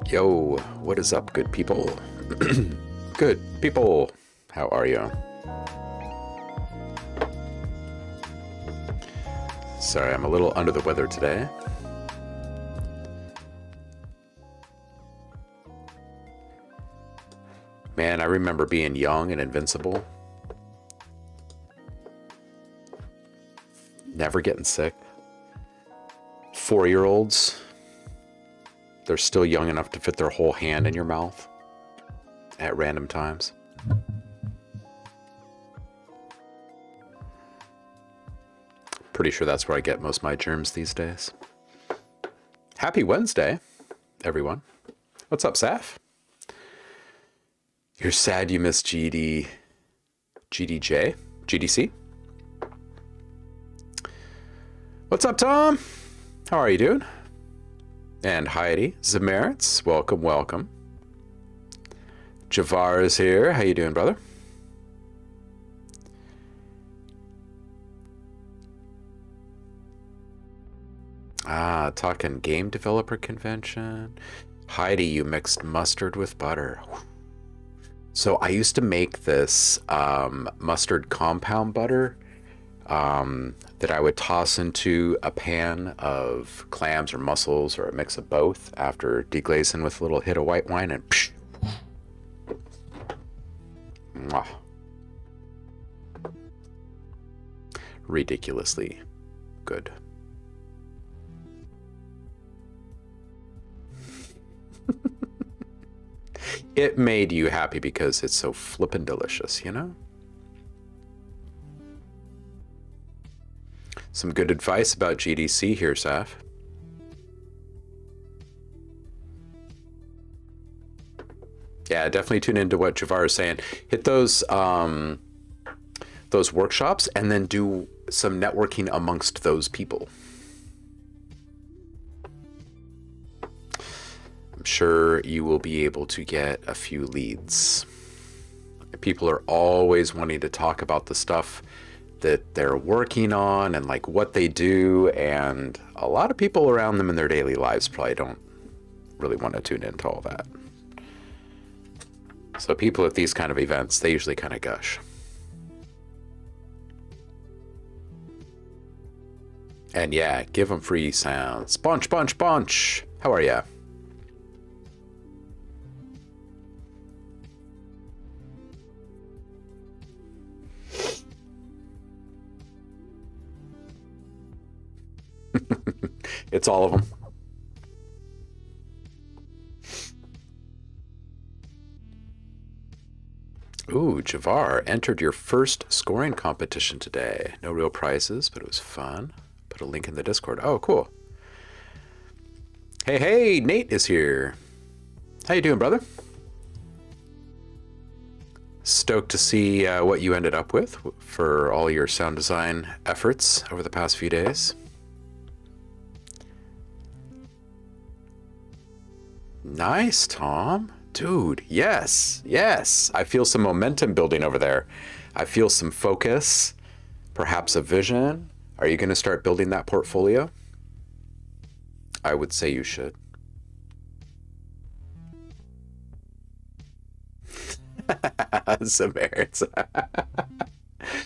Yo, what is up, good people? Good people, how are you? Sorry, I'm a little under the weather today. Man, I remember being young and invincible. Never getting sick. 4-year-olds, they're still young enough to fit their whole hand in your mouth at random times. Pretty sure that's where I get most of my germs these days. Happy Wednesday, everyone. What's up, Saf? You're sad you missed GDC? What's up, Tom? How are you doing? And Heidi, Zamerits, welcome, welcome. Javar is here. How you doing, brother? Talking game developer convention. Heidi, you mixed mustard with butter. So I used to make this mustard compound butter that I would toss into a pan of clams or mussels or a mix of both after deglazing with a little hit of white wine and psh, mwah. Ridiculously good. It made you happy because it's so flippin' delicious, you know? Some good advice about GDC here, Saf. Yeah, definitely tune into what Javar is saying. Hit those workshops and then do some networking amongst those people. I'm sure you will be able to get a few leads. People are always wanting to talk about the stuff that they're working on and like what they do, and a lot of people around them in their daily lives probably don't really want to tune into all that. So people at these kind of events, they usually kind of gush. And yeah, give them free sounds. Bunch. How are ya? It's all of them. Ooh, Javar entered your first scoring competition today. No real prizes, but it was fun. Put a link in the Discord. Oh, cool. Hey, Nate is here. How you doing, brother? Stoked to see what you ended up with for all your sound design efforts over the past few days. Nice, Tom. Dude, yes. I feel some momentum building over there. I feel some focus, perhaps a vision. Are you going to start building that portfolio? I would say you should. Samaritans.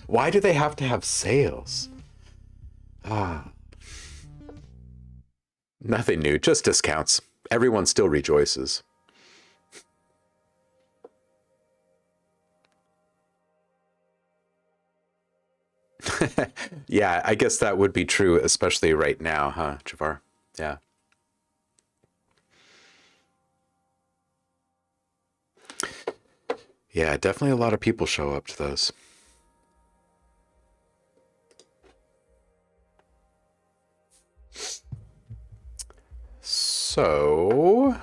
Why do they have to have sales? Nothing new, just discounts. Everyone still rejoices. Yeah, I guess that would be true, especially right now, huh, Javar? Yeah. Yeah, definitely a lot of people show up to those. So,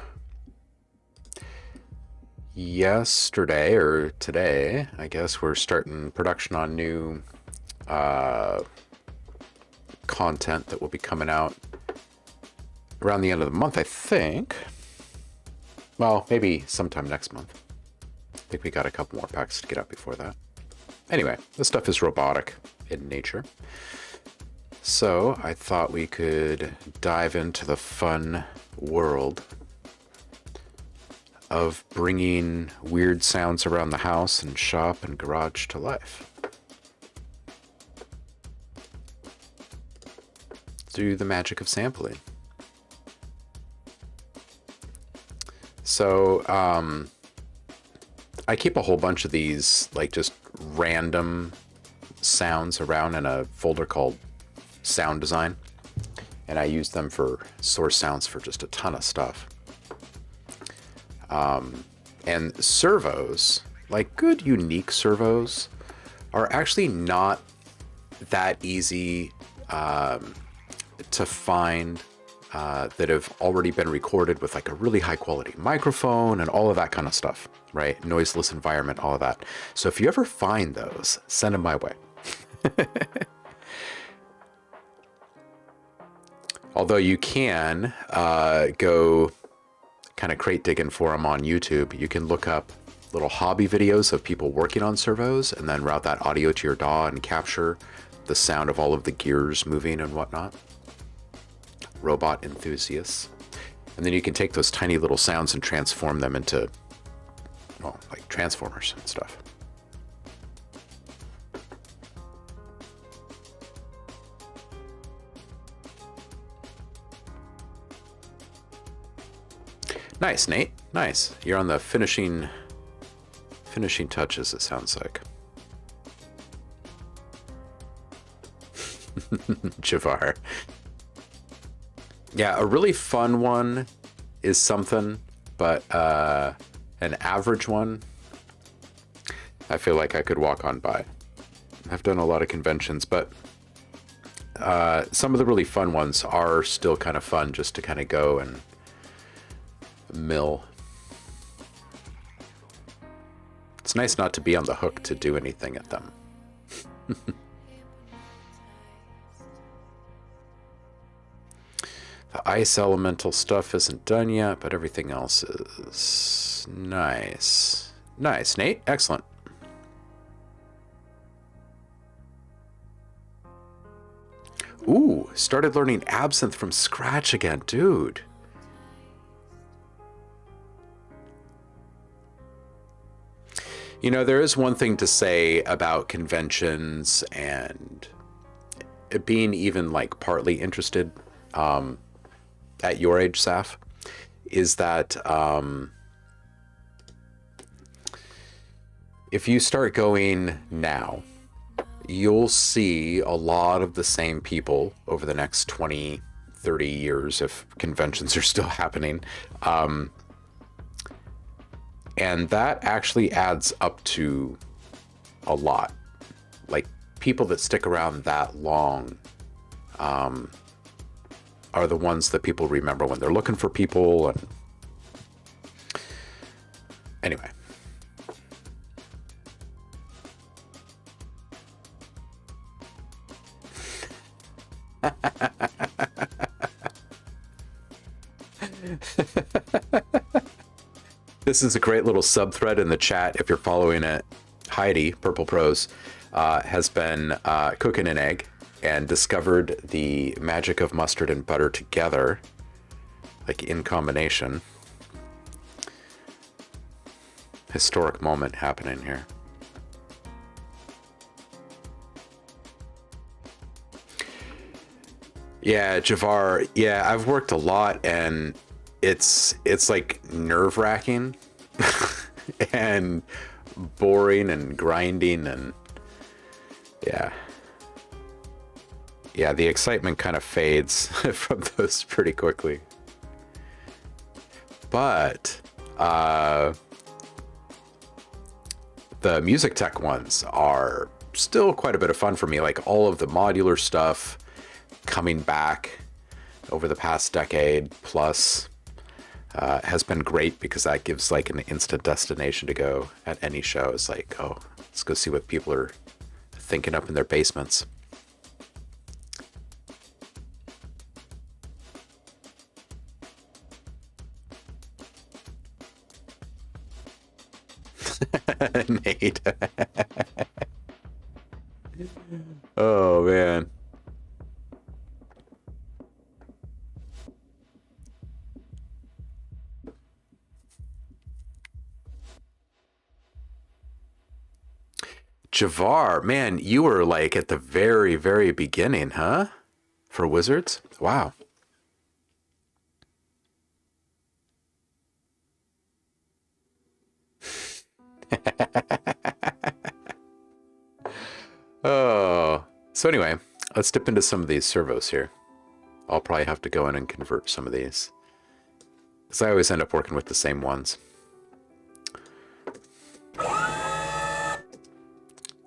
yesterday or today, I guess we're starting production on new content that will be coming out around the end of the month, I think. Well, maybe sometime next month. I think we got a couple more packs to get out before that. Anyway, this stuff is robotic in nature. So I thought we could dive into the fun world of bringing weird sounds around the house and shop and garage to life. Through the magic of sampling. So, I keep a whole bunch of these, like, just random sounds around in a folder called Sound Design. And I use them for source sounds for just a ton of stuff. And servos, like good unique servos, are actually not that easy to find that have already been recorded with like a really high quality microphone and all of that kind of stuff, right? Noiseless environment, all of that. So if you ever find those, send them my way. Although you can go kind of crate digging for them on YouTube. You can look up little hobby videos of people working on servos and then route that audio to your DAW and capture the sound of all of the gears moving and whatnot. Robot enthusiasts. And then you can take those tiny little sounds and transform them into, well, like transformers and stuff. Nice, Nate. Nice. You're on the finishing touches, it sounds like. Javar. Yeah, a really fun one is something, but an average one, I feel like I could walk on by. I've done a lot of conventions, but some of the really fun ones are still kind of fun just to kind of go and mill. It's nice not to be on the hook to do anything at them. The ice elemental stuff isn't done yet, but everything else is nice. Nice, Nate. Excellent. Ooh, started learning Absinthe from scratch again, dude. You know, there is one thing to say about conventions and being even like partly interested at your age, Saf, is that if you start going now, you'll see a lot of the same people over the next 20, 30 years if conventions are still happening. And that actually adds up to a lot. Like, people that stick around that long are the ones that people remember when they're looking for people. And anyway. This is a great little subthread in the chat. If you're following it, Heidi, Purple Prose, has been cooking an egg and discovered the magic of mustard and butter together, like in combination. Historic moment happening here. Yeah, Javar. Yeah, I've worked a lot, and it's like nerve-wracking and boring and grinding, and yeah, the excitement kind of fades from those pretty quickly. But the music tech ones are still quite a bit of fun for me. Like, all of the modular stuff coming back over the past decade plus has been great, because that gives like an instant destination to go at any show. It's like, oh, let's go see what people are thinking up in their basements. Nate. Oh man. Javar, man, you were like at the very, very beginning, huh? For Wizards? Wow. Oh. So anyway, let's dip into some of these servos here. I'll probably have to go in and convert some of these, because I always end up working with the same ones.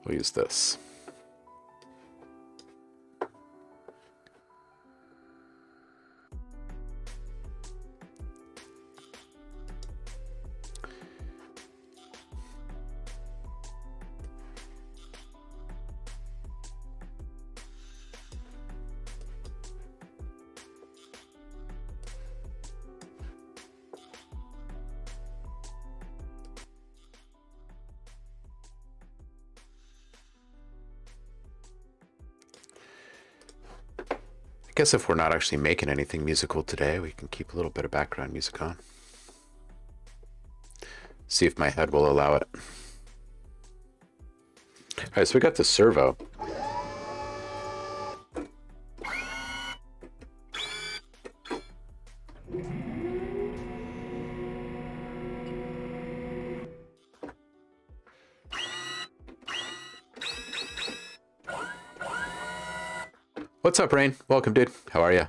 We'll use this. I guess if we're not actually making anything musical today, we can keep a little bit of background music on. See if my head will allow it. All right, so we got the servo. What's up, Rain? Welcome, dude. How are you?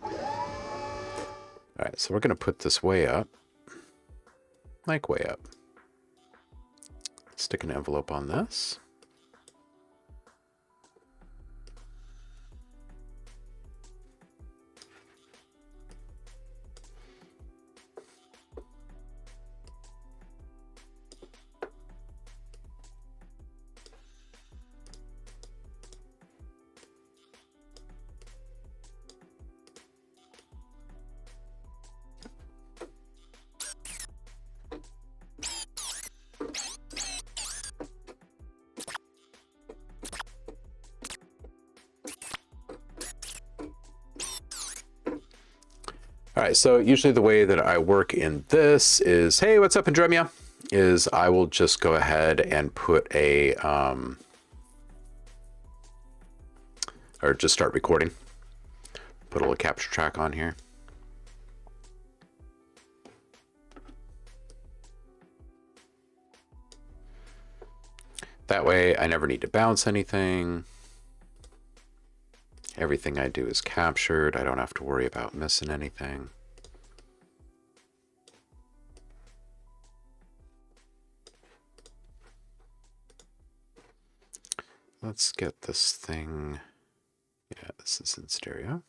All right, so we're going to put this way up. Like way up. Stick an envelope on this. All right, so usually the way that I work in this is, hey, what's up, Andremia? Is I will just go ahead and put a, or just start recording. Put a little capture track on here. That way I never need to bounce anything. Everything I do is captured. I don't have to worry about missing anything. Let's get this thing. Yeah, this is in stereo.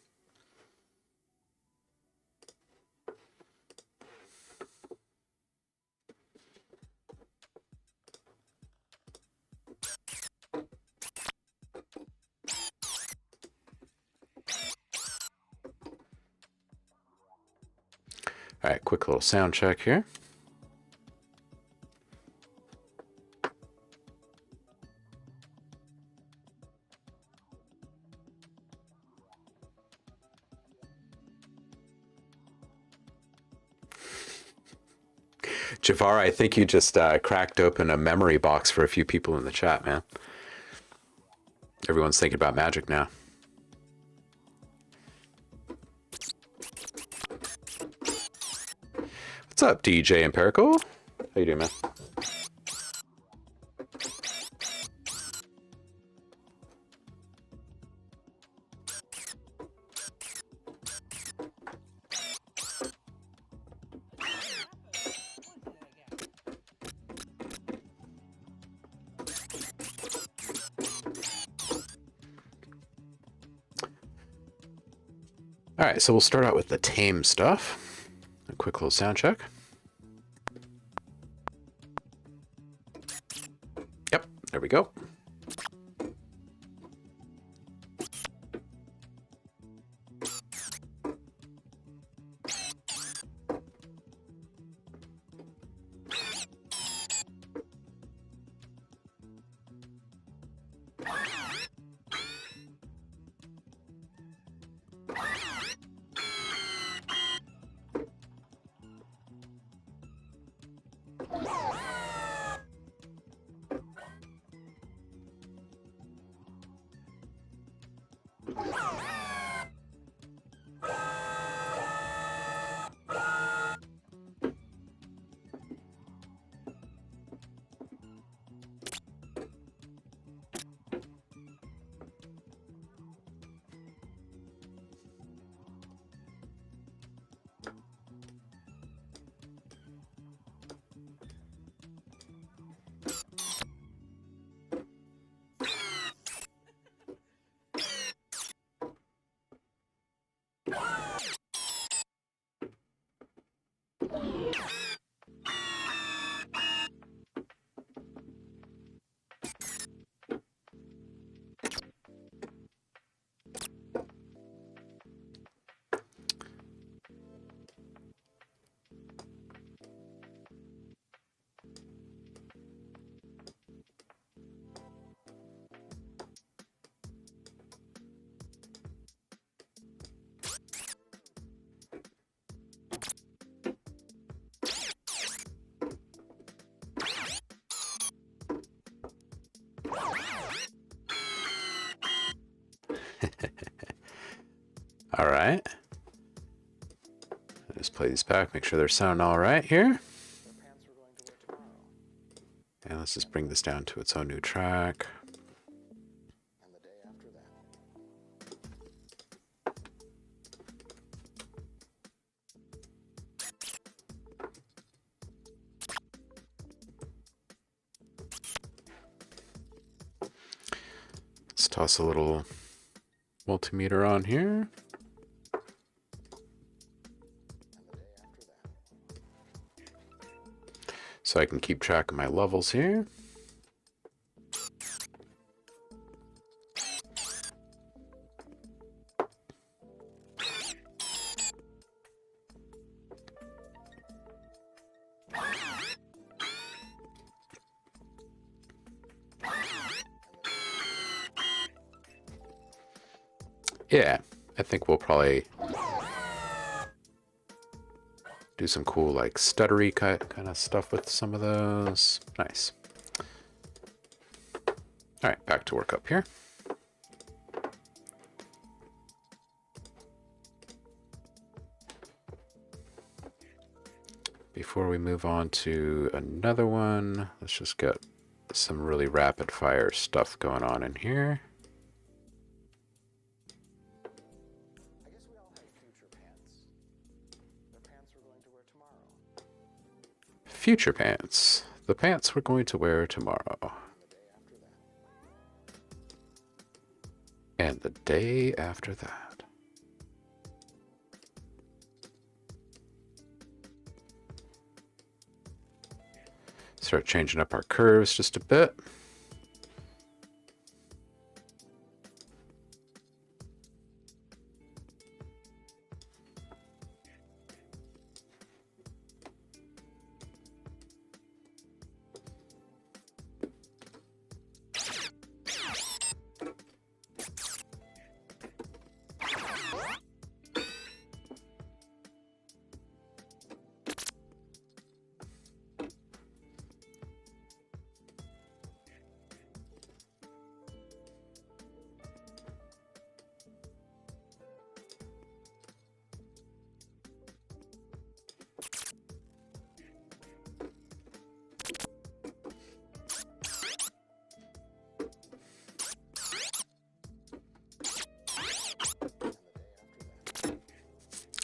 All right, quick little sound check here. Javar, I think you just cracked open a memory box for a few people in the chat, man. Everyone's thinking about magic now. What's up, DJ Empirical? How you doing, man? All right, so we'll start out with the tame stuff. A quick little sound check. Yep, there we go. All right. Just play these back, make sure they're sounding all right here. And let's just bring this down to its own new track. Let's toss a little multimeter on here. So I can keep track of my levels here. Yeah, I think we'll probably do some cool like stuttery kind of stuff with some of those. Nice. All right, back to work up here. Before we move on to another one, let's just get some really rapid fire stuff going on in here. Future pants. The pants we're going to wear tomorrow. And the day after that. Start changing up our curves just a bit.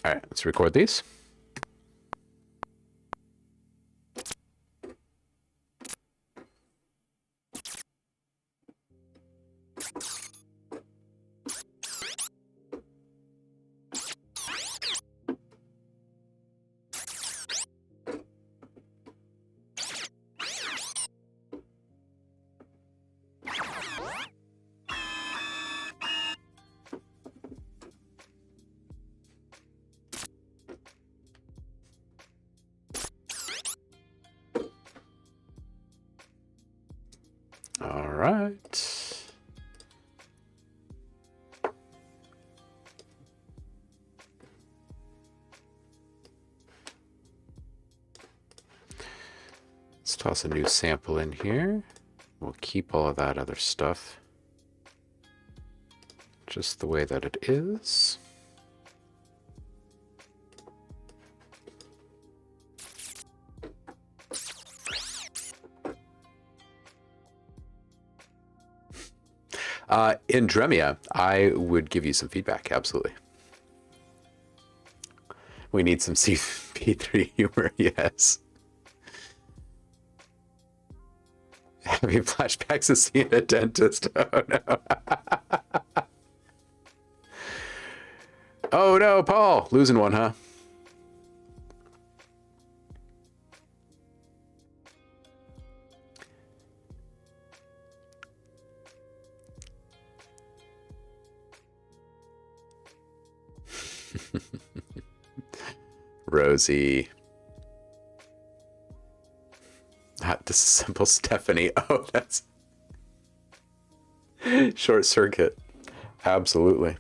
All right, let's record these. All right. Let's toss a new sample in here. We'll keep all of that other stuff just the way that it is. In Dremia, I would give you some feedback, absolutely. We need some CP3 humor, yes. Having flashbacks of seeing a dentist, oh no. Oh no, Paul, losing one, huh? Rosie. Not disassemble Stephanie. Oh, that's short circuit. Absolutely.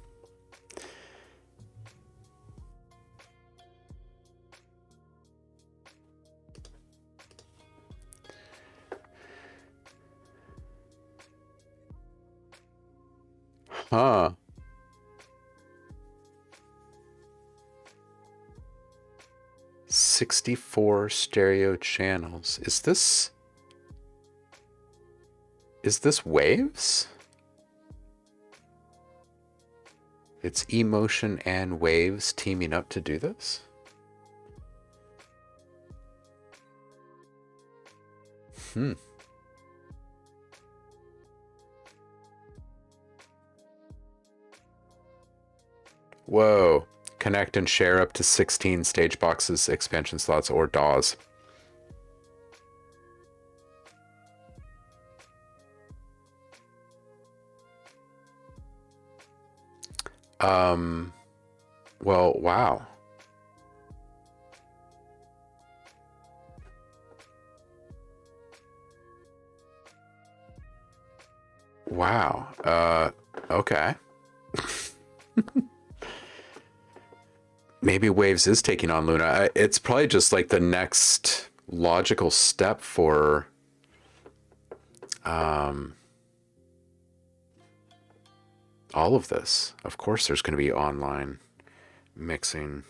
Huh. 64 stereo channels. Is this waves? It's emotion and waves teaming up to do this? Whoa. Connect and share up to 16 stage boxes, expansion slots, or DAWs. Well, wow. Wow. Okay. Maybe Waves is taking on Luna. It's probably just like the next logical step for all of this. Of course, there's going to be online mixing.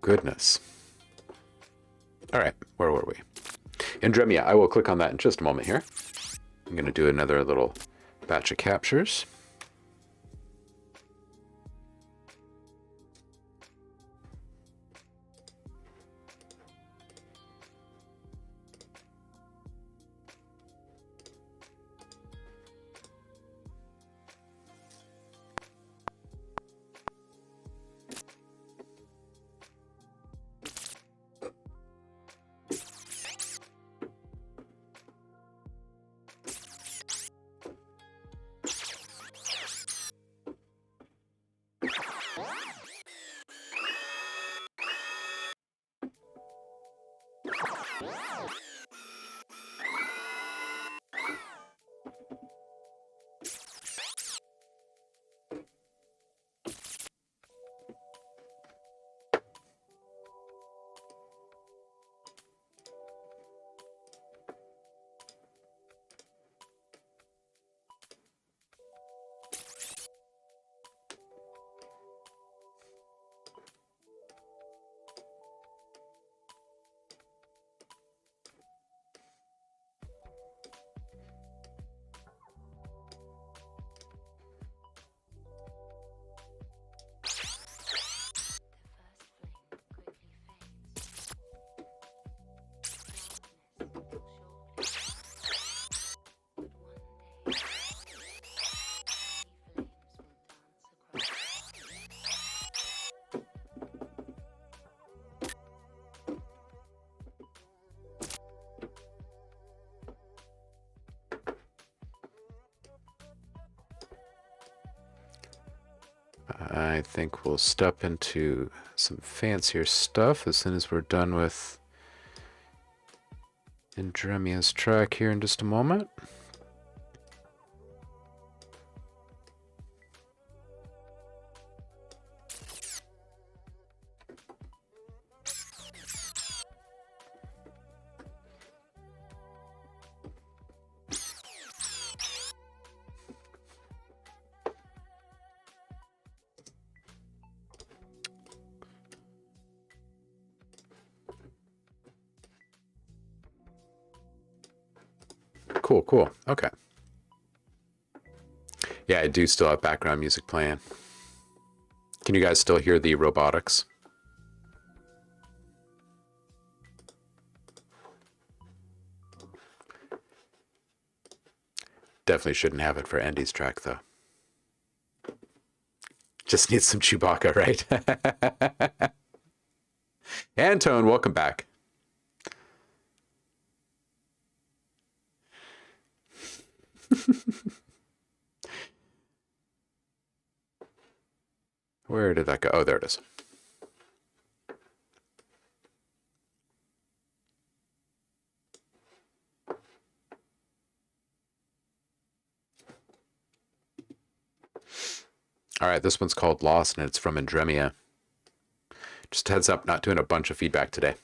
Goodness. All right, where were we? Andremia, I will click on that in just a moment here. I'm going to do another little batch of captures. I think we'll step into some fancier stuff as soon as we're done with Andremia's track here in just a moment. Cool. Okay. Yeah, I do still have background music playing. Can you guys still hear the robotics? Definitely shouldn't have it for Andy's track, though. Just needs some Chewbacca, right? Antone, welcome back. Where did that go? Oh, there it is. All right, this one's called Lost, and it's from Andremia. Just heads up, not doing a bunch of feedback today.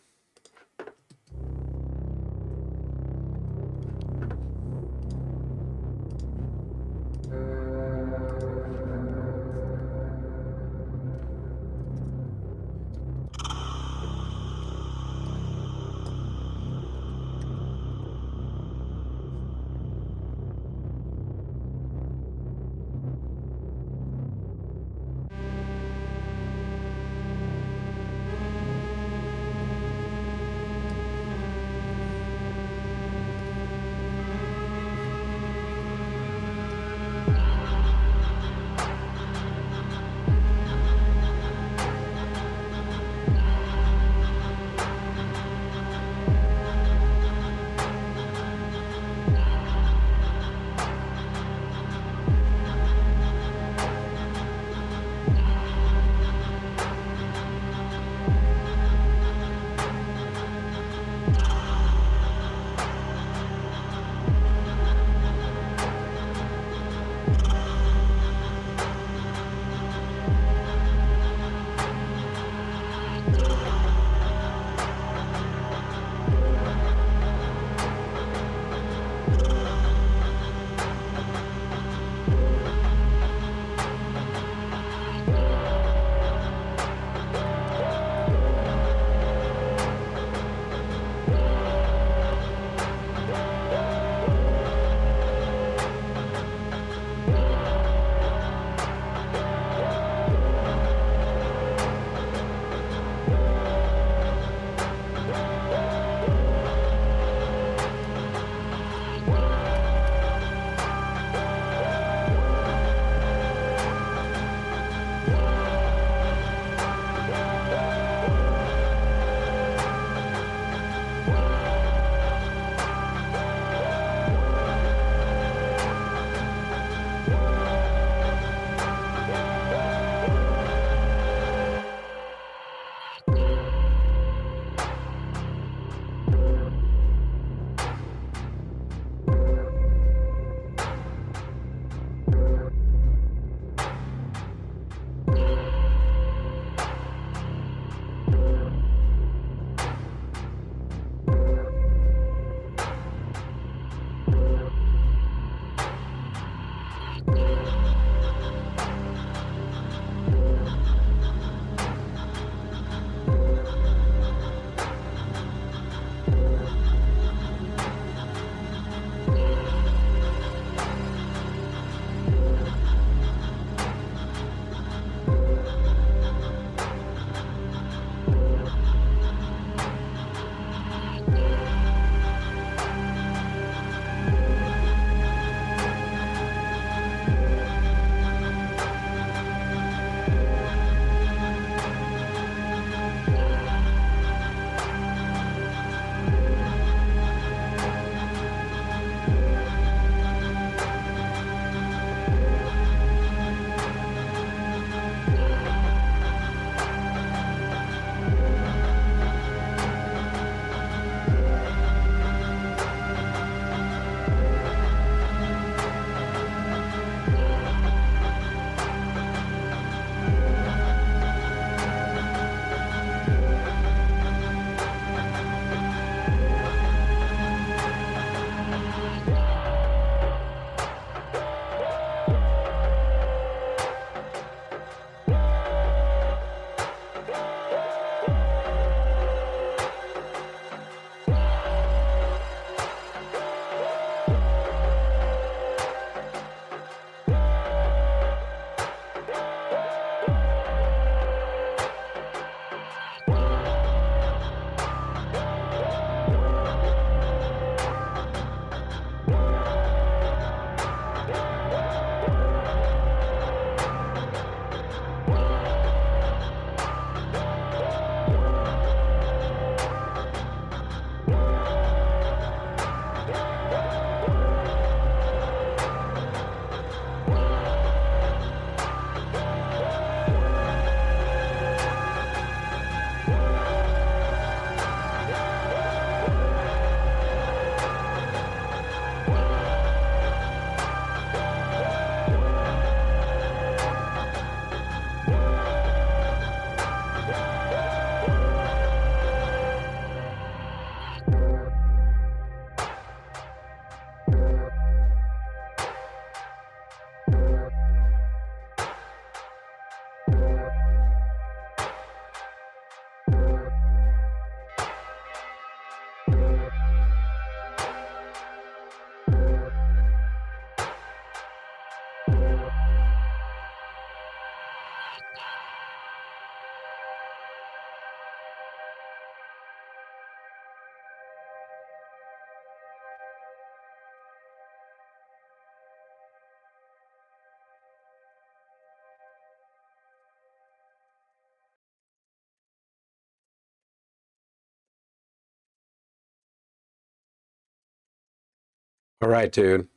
All right, dude.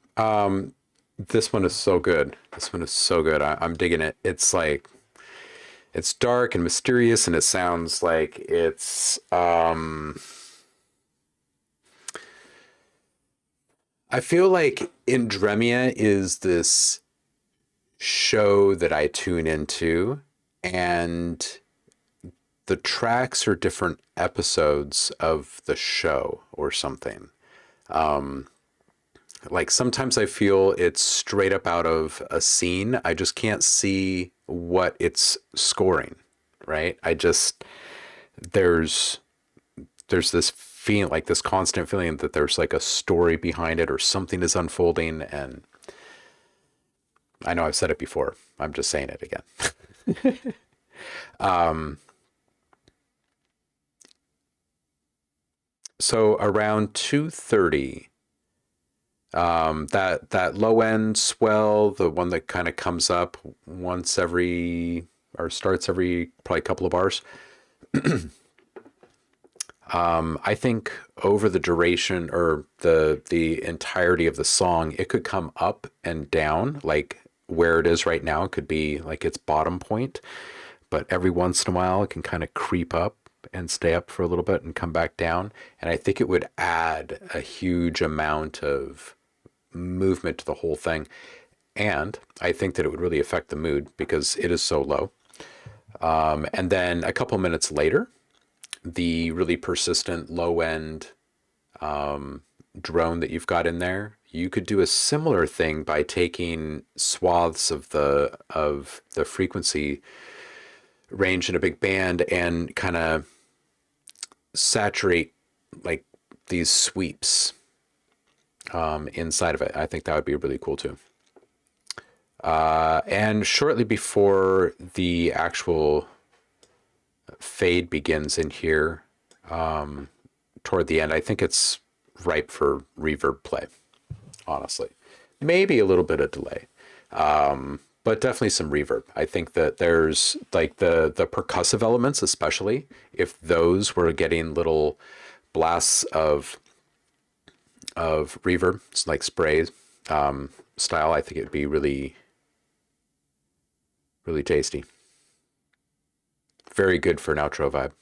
This one is so good. This one is so good. I'm digging it. It's like it's dark and mysterious, and it sounds like it's. I feel like Indremia is this show that I tune into, and the tracks are different episodes of the show or something. Like sometimes I feel it's straight up out of a scene. I just can't see what it's scoring, right? I just there's there's this feeling, like this constant feeling that there's like a story behind it or something is unfolding, and I know I've said it before. I'm just saying it again. So around 2:30, that low end swell, the one that kind of comes up once every or starts every probably couple of bars. I think over the duration or the entirety of the song, it could come up and down, like where it is right now. It could be like its bottom point, but every once in a while, it can kind of creep up and stay up for a little bit and come back down. And I think it would add a huge amount of movement to the whole thing. And I think that it would really affect the mood because it is so low. And then a couple minutes later, the really persistent low end drone that you've got in there, you could do a similar thing by taking swaths of the frequency range in a big band and kind of saturate like these sweeps inside of it. I think that would be really cool too. And shortly before the actual fade begins in here, toward the end, I think it's ripe for reverb play, honestly. Maybe a little bit of delay, but definitely some reverb. I think that there's like the percussive elements, especially if those were getting little blasts of reverb, it's like sprays style. I think it'd be really tasty. Very good for an outro vibe.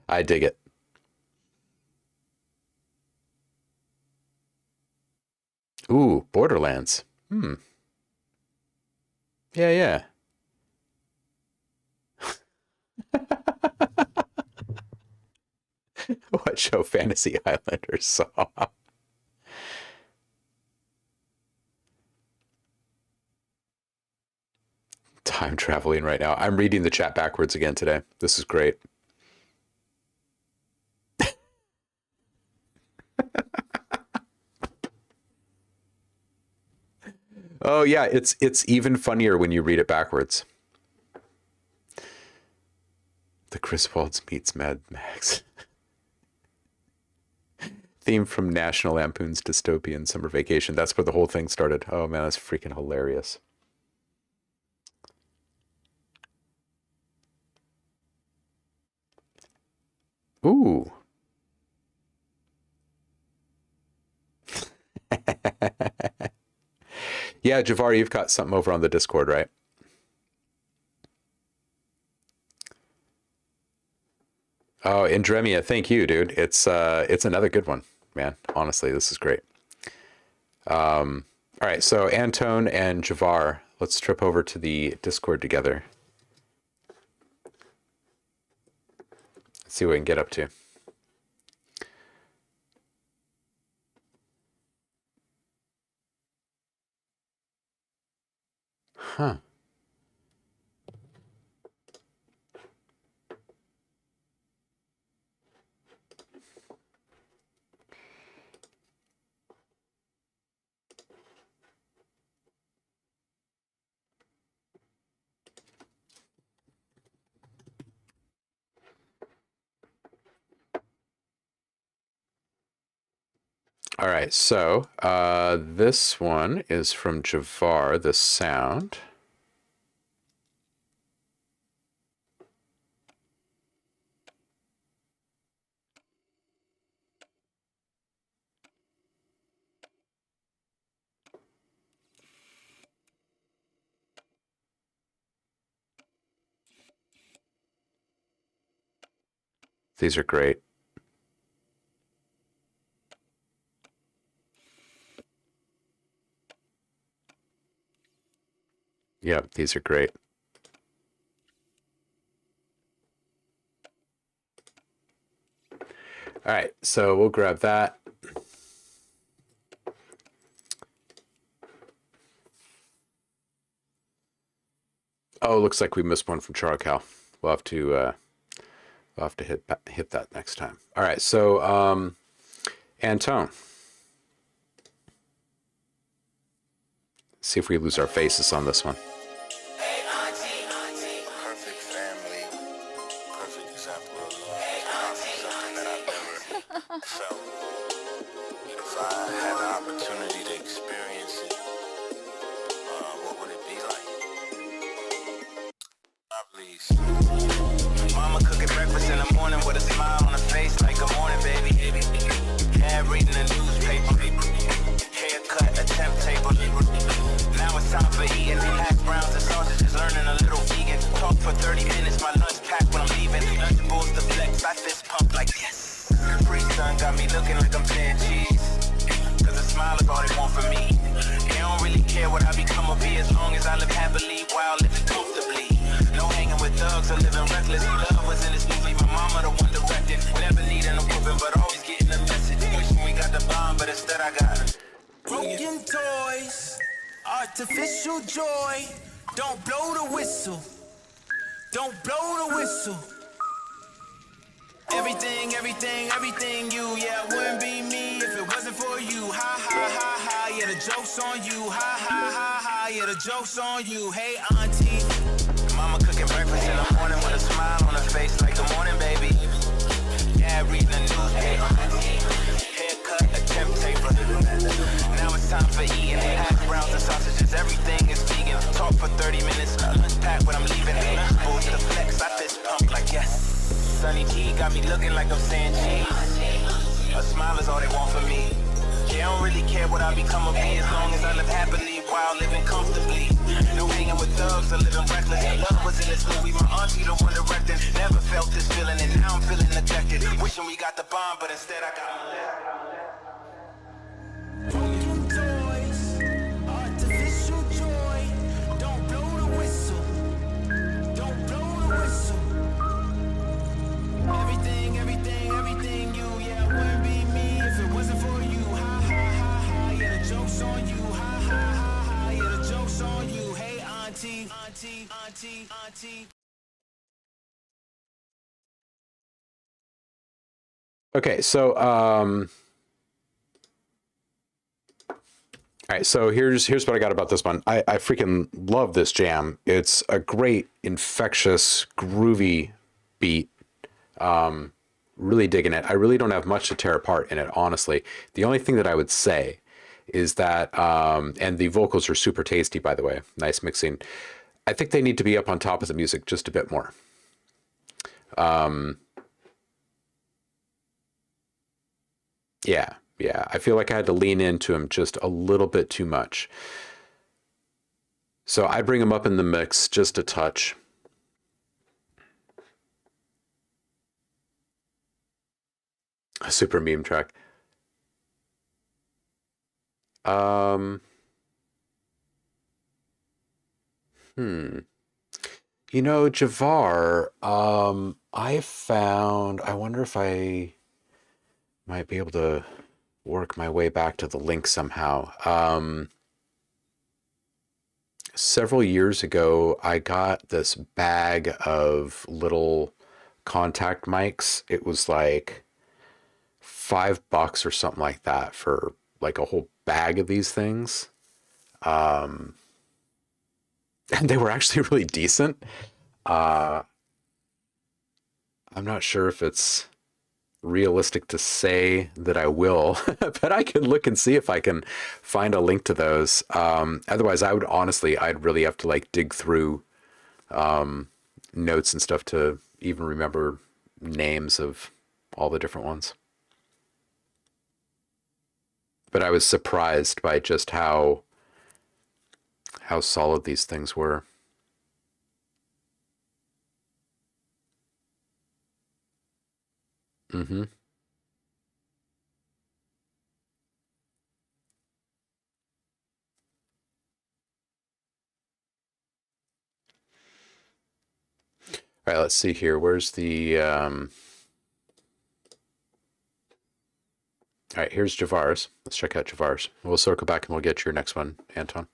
I dig it. Ooh, Borderlands. Hmm. Yeah, yeah. What show Fantasy Islanders saw? Time traveling right now. I'm reading the chat backwards again today. This is great. Oh yeah, it's even funnier when you read it backwards. The Griswolds meets Mad Max. Theme from National Lampoon's Dystopian Summer Vacation. That's where the whole thing started. Oh man, that's freaking hilarious. Ooh. Yeah, Javar, you've got something over on the Discord, right? Oh, Indremia, thank you, dude. It's another good one, man. Honestly, this is great. All right, so Antone and Javar, let's trip over to the Discord together. Let's see what we can get up to. Huh. All right, so this one is from Javar, the sound. These are great. Yeah, these are great. All right, so we'll grab that. Oh, looks like we missed one from Charcal. We'll have to hit that next time. All right, so Antone. See if we lose our faces on this one. Perfect family, perfect example of love. Something that I've never felt. If I had the opportunity to experience it, what would it be like? Please. Mama cooking breakfast in the morning with a smile on her face like good morning, baby. Dad reading the newspaper. Haircut, a temp table. Now it's time for eating. Hash browns and sausages, learning a little vegan. Talk for 30 minutes, my lunch packed when I'm leaving. Lunchables to flex, I fist pump like yes. Capri Sun got me looking like I'm playing cheese. Cause a smile is all they want from me. They don't really care what I become or be as long as I live happily while living comfortably. No hanging with thugs or living reckless. Love was in this movie, my mama the one directed. Never needing a whooping, but always getting a message. Wishing we got the bomb, but instead I got broken toys, artificial joy. Don't blow the whistle. Don't blow the whistle. Everything, everything, everything you, yeah, wouldn't be me if it wasn't for you. Ha ha ha ha, yeah, the joke's on you. Ha ha ha ha, yeah, the joke's on you. Hey auntie, mama cooking breakfast in the morning with a smile on her face like good morning, baby. Dad reading the newspaper. Haircut, a temp taper. Now it's time for eating. Hash browns and sausages, everything is vegan. Talk for 30 minutes, lunch pack when I'm leaving. Lunchables to the flex, I fist pump like yes. Sunny T got me looking like I'm saying cheese. A smile is all they want from me. They don't really care what I become or be as long as I live happily while living comfortably. No hanging with thugs or living reckless. Love was in this movie, my auntie the one directing. Never felt this feeling and now I'm feeling neglected. Wishing we got the bomb, but instead I got broken toys, artificial joy. Don't blow the whistle. Don't blow the whistle. Everything, everything, everything you, yeah, wouldn't be me if it wasn't for you. Ha ha ha ha, yeah, the joke's on you. Ha ha ha ha, yeah, the joke's on you. Hey auntie, auntie, auntie, auntie. Okay, so all right, so here's what I got about this one. I freaking love this jam. It's a great, infectious, groovy beat. Really digging it. I really don't have much to tear apart in it, honestly. The only thing that I would say is that, and the vocals are super tasty, by the way. Nice mixing. I think they need to be up on top of the music just a bit more. Yeah, I feel like I had to lean into him just a little bit too much. So I bring him up in the mix just a touch. A super meme track. You know, Javar, I wonder if I might be able to work my way back to the link somehow. Several years ago, I got this bag of little contact mics. It was like $5 or something like that for like a whole bag of these things. And they were actually really decent. I'm not sure if it's realistic to say that I will, but I can look and see if I can find a link to those. Otherwise, I'd really have to like dig through notes and stuff to even remember names of all the different ones. But I was surprised by just how solid these things were. Mm-hmm. All right, let's see here. Where's the all right, here's Javar's. Let's check out Javar's. We'll circle back and we'll get your next one, Anton.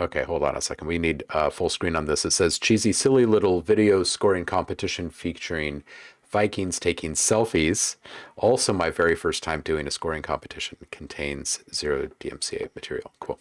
Okay, hold on a second. We need full screen on this. It says cheesy, silly little video scoring competition featuring Vikings taking selfies. Also, my very first time doing a scoring competition. Contains 0 DMCA material. Cool.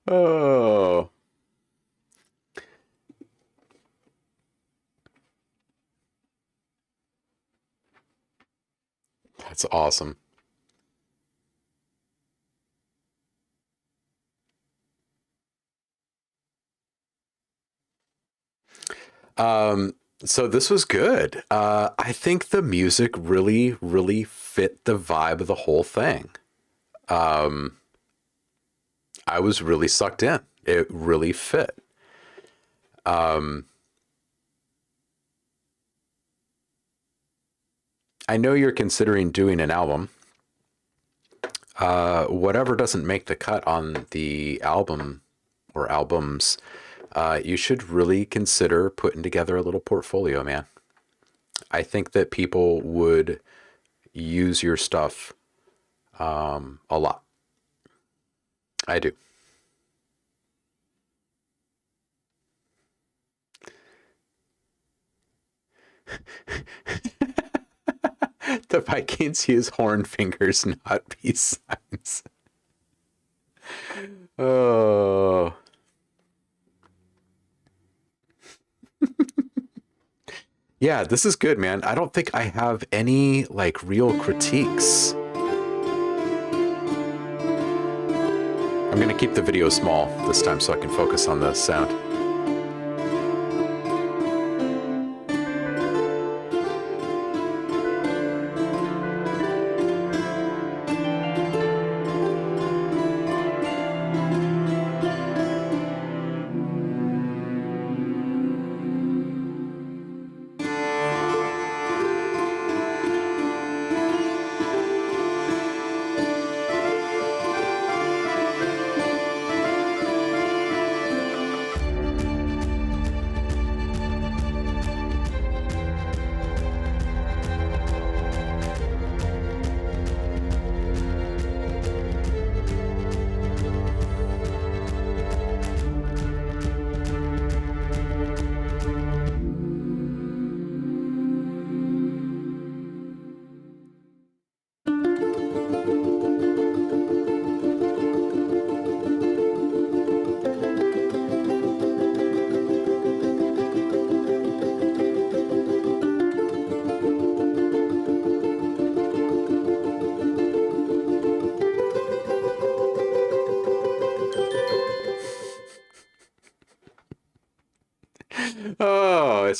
Oh, that's awesome. So this was good. I think the music really, really fit the vibe of the whole thing. Um, I was really sucked in. It really fit. Um, I know you're considering doing an album. Whatever doesn't make the cut on the album or albums, you should really consider putting together a little portfolio, man. I think that people would use your stuff a lot. I do. The Vikings use horn fingers, not peace signs. Oh, yeah, this is good, man. I don't think I have any like real critiques. I'm gonna keep the video small this time so I can focus on the sound.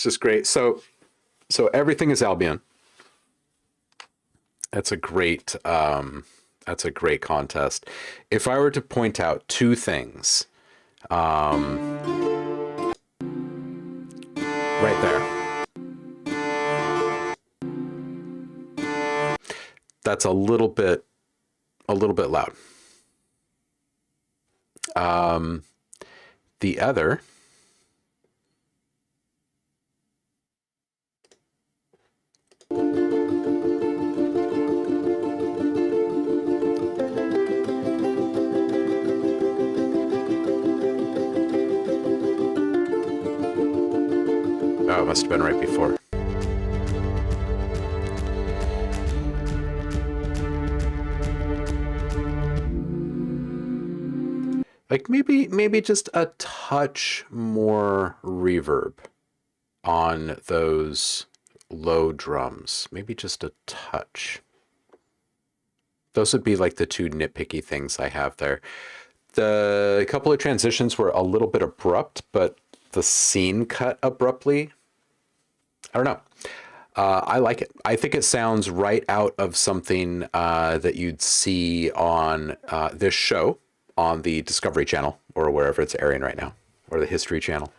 It's just great. So everything is Albion. That's a great contest. If I were to point out two things, right there, that's a little bit loud. The other, oh, it must have been right before. Like maybe just a touch more reverb on those low drums. Maybe just a touch. Those would be like the two nitpicky things I have there. The couple of transitions were a little bit abrupt, but the scene cut abruptly. I don't know. I like it. I think it sounds right out of something that you'd see on this show on the Discovery Channel or wherever it's airing right now, or the History Channel.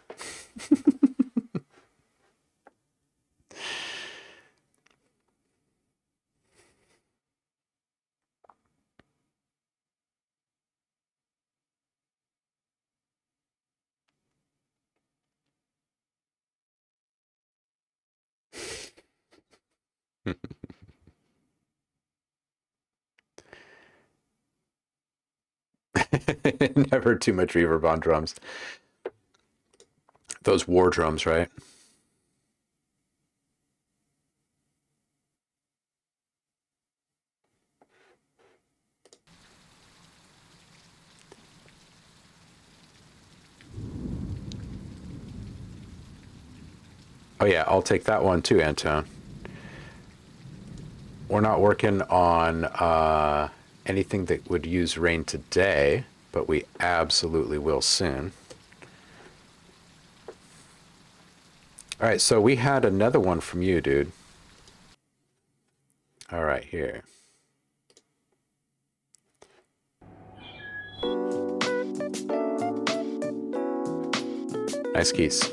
Never too much reverb on drums. Those war drums, right? Oh yeah, I'll take that one too, Anton. We're not working on anything that would use rain today, but we absolutely will soon. All right, so we had another one from you, dude. All right, here. Nice keys.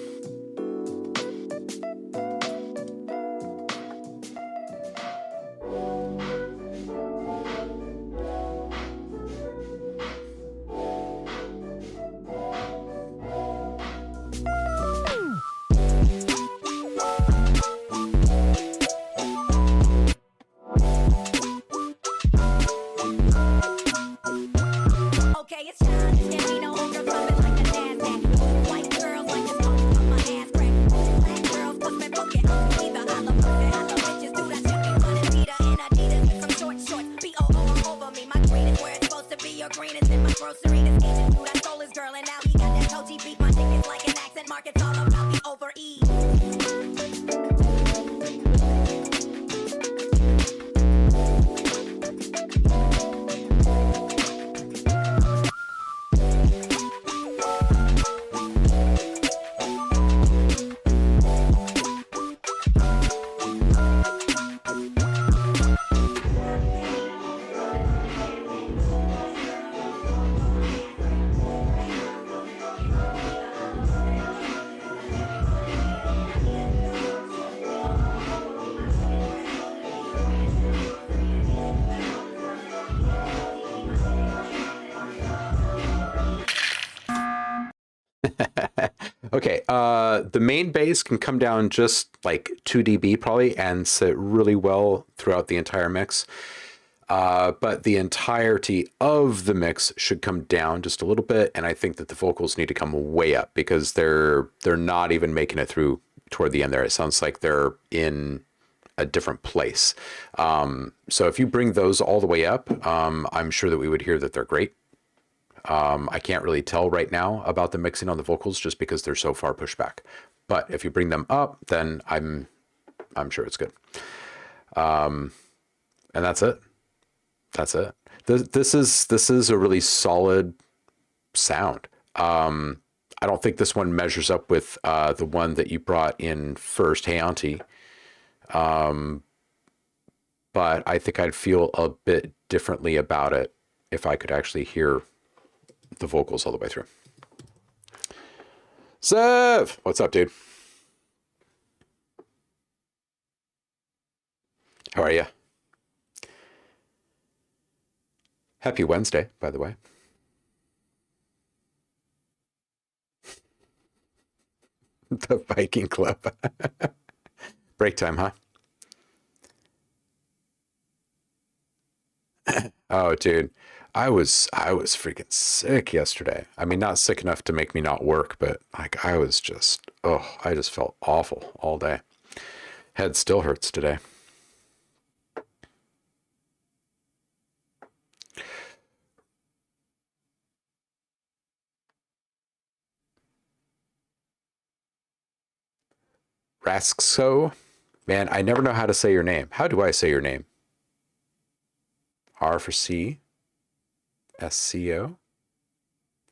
Okay, the main bass can come down just like 2 dB probably and sit really well throughout the entire mix. But the entirety of the mix should come down just a little bit, and I think that the vocals need to come way up because they're not even making it through toward the end there. It sounds like they're in a different place. So if you bring those all the way up, I'm sure that we would hear that they're great. I can't really tell right now about the mixing on the vocals just because they're so far pushed back. But if you bring them up, then I'm sure it's good. And that's it. That's it. This is a really solid sound. I don't think this one measures up with the one that you brought in first, Hey Auntie. But I think I'd feel a bit differently about it if I could actually hear the vocals all the way through. Zev! What's up, dude? How are you? Happy Wednesday, by the way. The Viking Club. Break time, huh? Oh, dude. I was freaking sick yesterday. I mean, not sick enough to make me not work, but like I was just, oh, I just felt awful all day. Head still hurts today. Raskso? Man, I never know how to say your name. How do I say your name? R for C? SCO?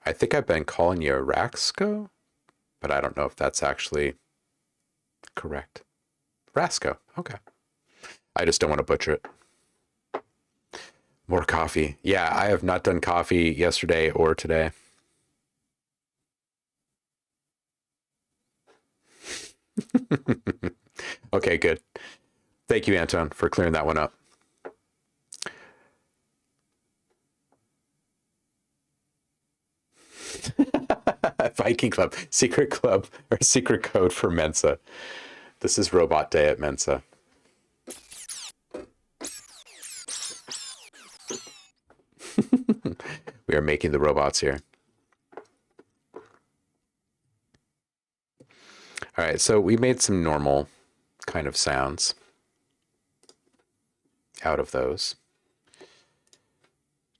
I think I've been calling you Raxco, but I don't know if that's actually correct. Rasco. Okay. I just don't want to butcher it. More coffee. Yeah, I have not done coffee yesterday or today. Okay, good. Thank you, Anton, for clearing that one up. Viking Club, secret club, or secret code for Mensa. This is Robot Day at Mensa. We are making the robots here. All right, so we made some normal kind of sounds out of those.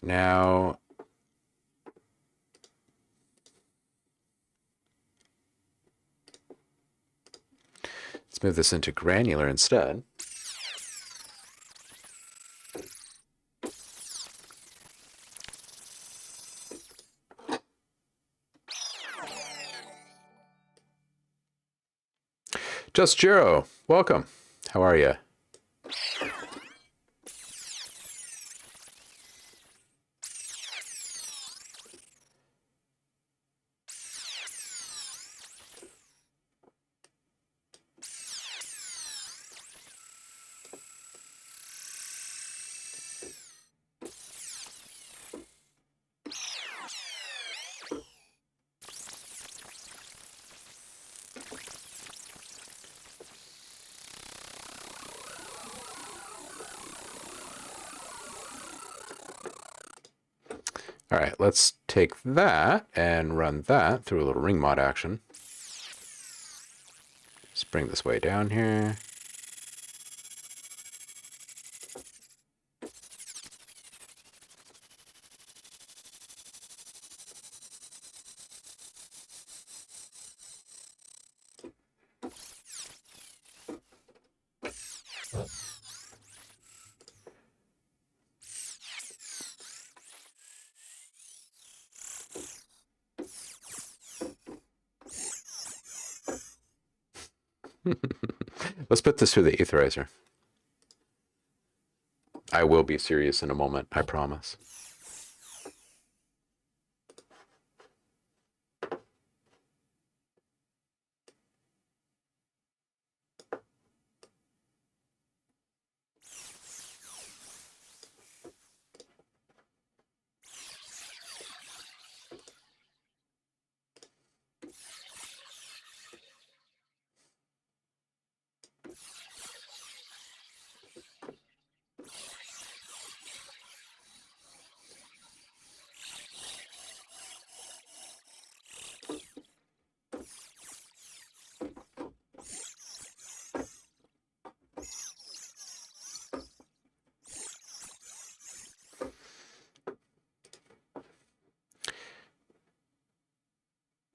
Now, let's move this into granular instead. Just Jiro, welcome. How are you? All right, let's take that and run that through a little ring mod action. Let's bring this way down here. Let's put this through the etherizer. I will be serious in a moment, I promise.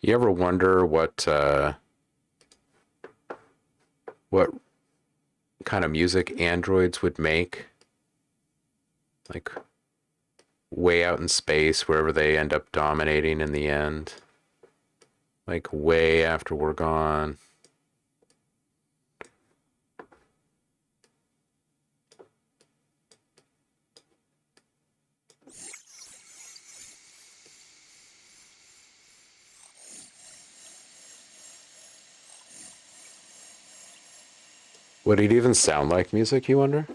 You ever wonder what kind of music androids would make? Like way out in space, wherever they end up dominating in the end. Like way after we're gone. Would it even sound like music, you wonder?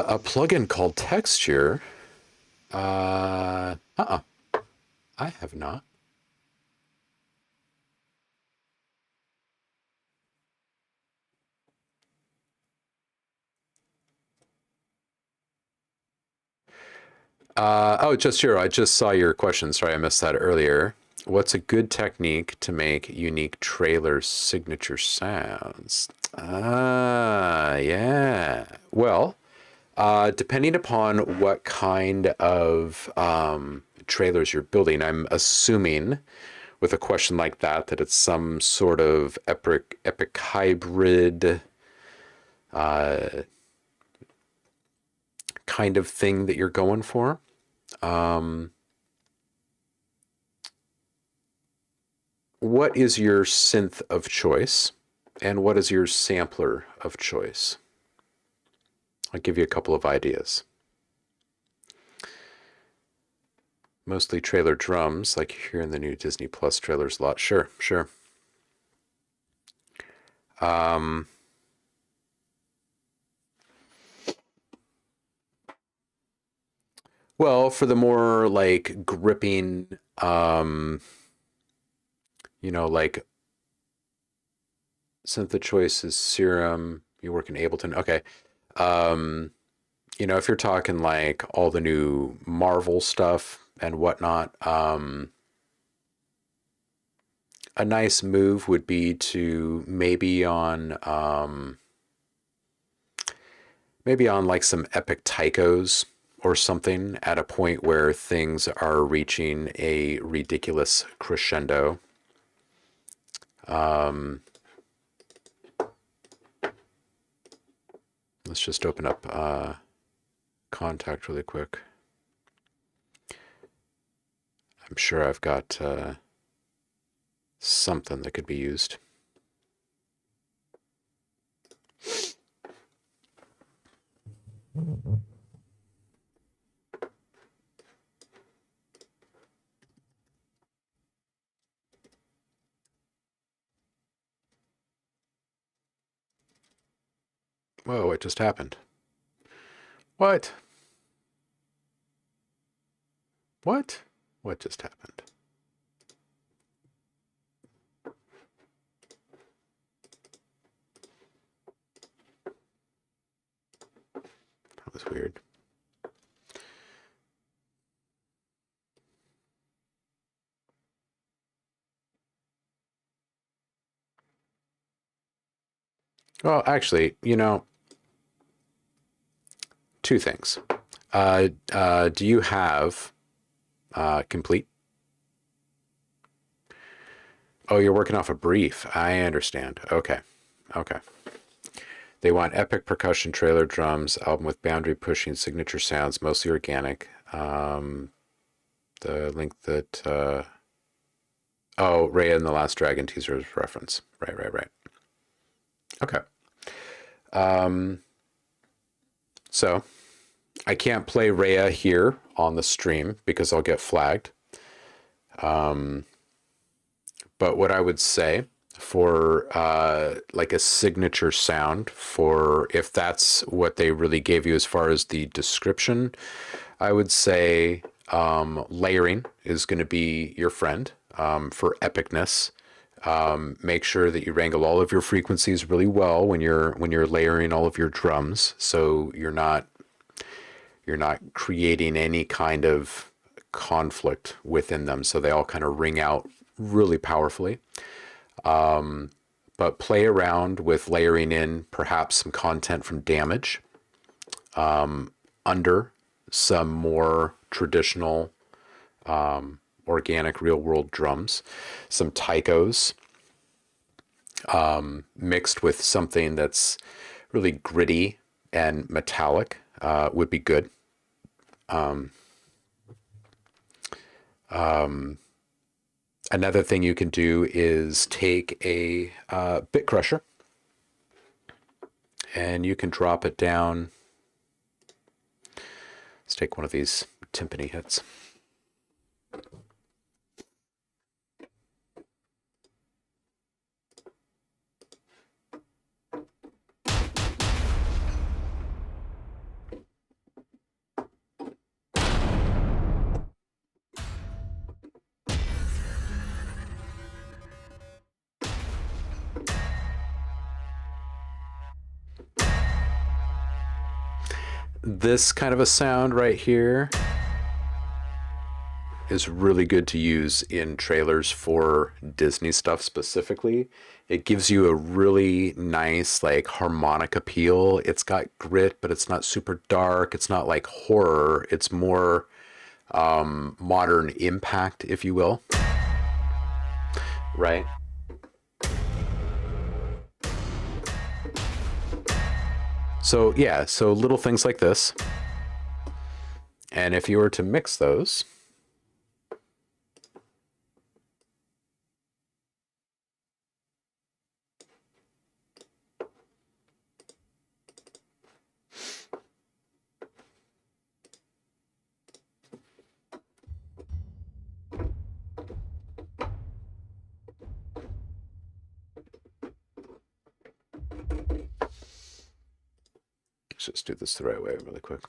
A plugin called Texture. I have not. Oh, just here. I just saw your question. Sorry, I missed that earlier. What's a good technique to make unique trailer signature sounds? Yeah. Well, depending upon what kind of trailers you're building, I'm assuming with a question like that that it's some sort of epic hybrid kind of thing that you're going for. What is your synth of choice, and what is your sampler of choice? I'll give you a couple of ideas. Mostly trailer drums, like you hear in the new Disney Plus trailers a lot. Sure. Well, for the more like gripping, like synth of choice is Serum. You work in Ableton. Okay. If you're talking like all the new Marvel stuff and whatnot, a nice move would be to maybe on like some epic taikos or something at a point where things are reaching a ridiculous crescendo. Let's just open up Kontakt really quick. I'm sure I've got something that could be used. Whoa, it just happened. What? What? What just happened? That was weird. Well, actually, two things. Do you have complete? Oh, you're working off a brief. I understand. Okay. They want epic percussion trailer drums, album with boundary pushing signature sounds, mostly organic. The link that Raya and the Last Dragon teaser is reference. Right. Okay. So I can't play Raya here on the stream because I'll get flagged. But what I would say for like a signature sound, for if that's what they really gave you as far as the description, I would say layering is going to be your friend for epicness. Make sure that you wrangle all of your frequencies really well when you're layering all of your drums, so you're not creating any kind of conflict within them, so they all kind of ring out really powerfully. but play around with layering in perhaps some content from Damage under some more traditional organic real world drums, some taikos mixed with something that's really gritty and metallic would be good. Another thing you can do is take a bit crusher and you can drop it down. Let's take one of these timpani hits. This kind of a sound right here is really good to use in trailers for Disney stuff specifically. It gives you a really nice like harmonic appeal. It's got grit, but it's not super dark. It's not like horror. It's more modern impact, if you will. Right? So yeah, so little things like this. And if you were to mix those, let's just do this the right way really quick.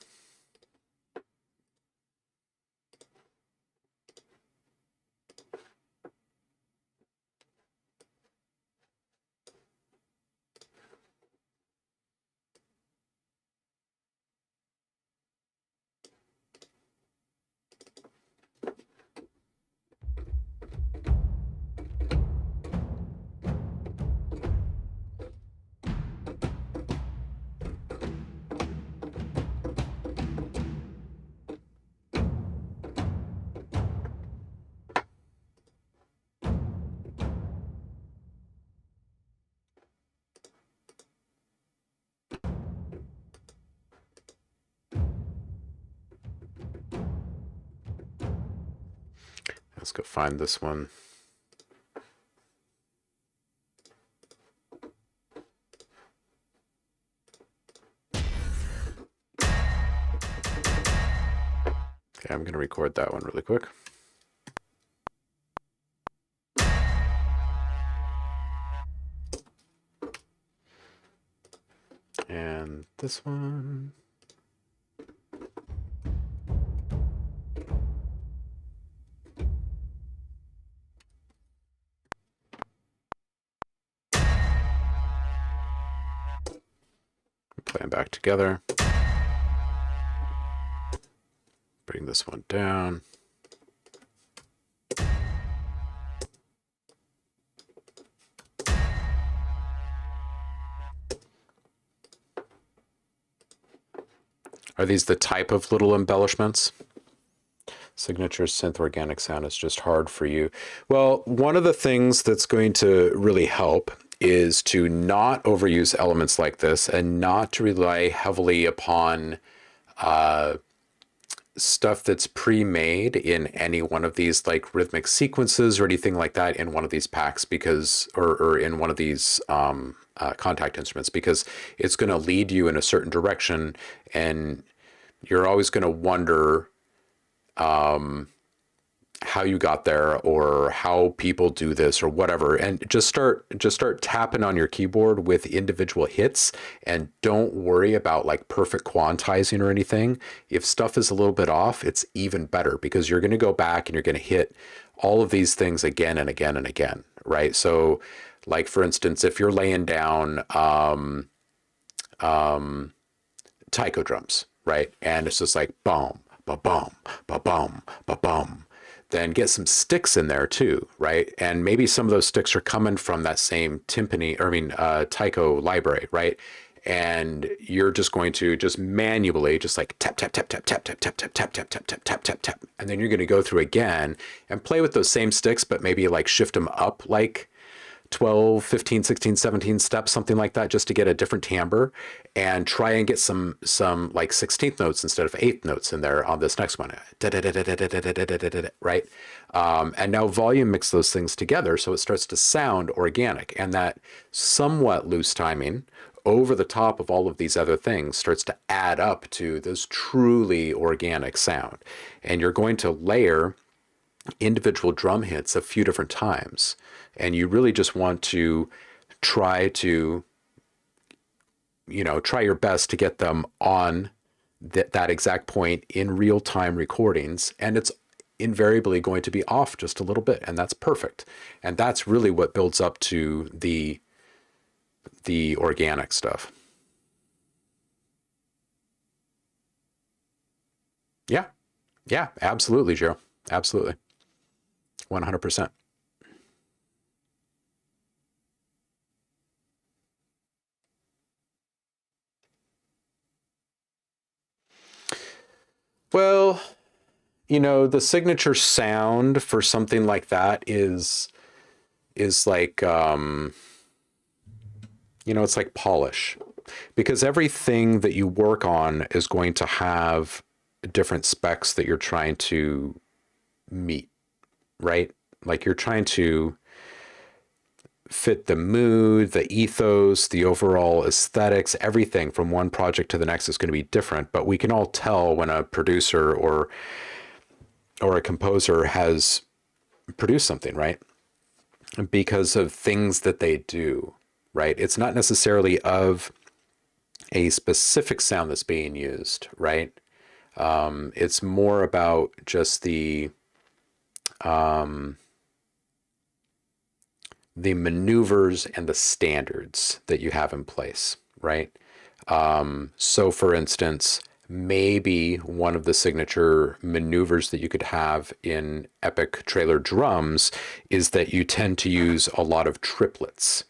Let's go find this one. Okay, I'm going to record that one really quick. And this one. Play them back together. Bring this one down. Are these the type of little embellishments? Signature synth organic sound is just hard for you. Well, one of the things that's going to really help is to not overuse elements like this and not to rely heavily upon stuff that's pre-made in any one of these like rhythmic sequences or anything like that in one of these packs, because or in one of these contact instruments, because it's going to lead you in a certain direction and you're always going to wonder how you got there or how people do this or whatever, and just start tapping on your keyboard with individual hits and don't worry about like perfect quantizing or anything. If stuff is a little bit off, it's even better because you're going to go back and you're going to hit all of these things again and again and again, right? So like for instance, if you're laying down taiko drums, right, and it's just like boom ba bum ba bum ba bum, then get some sticks in there too, right? And maybe some of those sticks are coming from that same timpani, or I mean, taiko library, right? And you're just going to just manually just like tap, tap, tap, tap, tap, tap, tap, tap, tap, tap, tap, tap, tap, tap, tap. And then you're going to go through again and play with those same sticks, but maybe like shift them up like 12, 15, 16, 17 steps, something like that, just to get a different timbre, and try and get some like 16th notes instead of 8th notes in there on this next one, right? And now volume mix those things together so it starts to sound organic, and that somewhat loose timing over the top of all of these other things starts to add up to this truly organic sound. And you're going to layer individual drum hits a few different times, and you really just want to try to, you know, try your best to get them on that exact point in real-time recordings, and it's invariably going to be off just a little bit, and that's perfect. And that's really what builds up to the organic stuff. Yeah, yeah, absolutely, Joe, absolutely. 100%. Well, you know, the signature sound for something like that is like you know, it's like polish, because everything that you work on is going to have different specs that you're trying to meet, right? Like you're trying to fit the mood, the ethos, the overall aesthetics, everything from one project to the next is going to be different. But we can all tell when a producer or a composer has produced something, right? Because of things that they do, right? It's not necessarily of a specific sound that's being used, right? It's more about just the maneuvers and the standards that you have in place, right? So for instance, maybe one of the signature maneuvers that you could have in epic trailer drums is that you tend to use a lot of triplets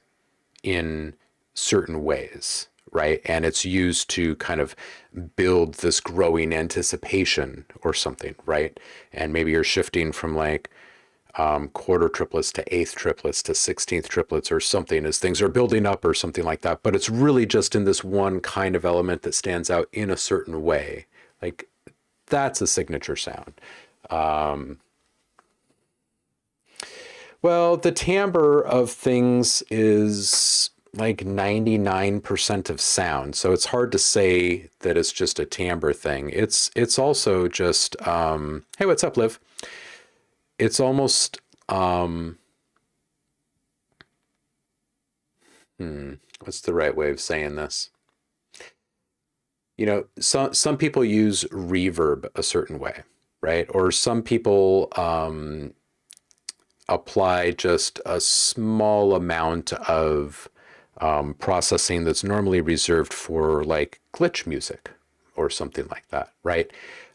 in certain ways, right? And it's used to kind of build this growing anticipation or something, right? And maybe you're shifting from like quarter triplets to eighth triplets to 16th triplets or something as things are building up or something like that. But it's really just in this one kind of element that stands out in a certain way. Like that's a signature sound. Well, the timbre of things is like 99% of sound. So it's hard to say that it's just a timbre thing. It's also just, hey, what's up, Liv? It's almost, what's the right way of saying this? You know, some people use reverb a certain way, right? Or some people apply just a small amount of processing that's normally reserved for like glitch music or something like that, right?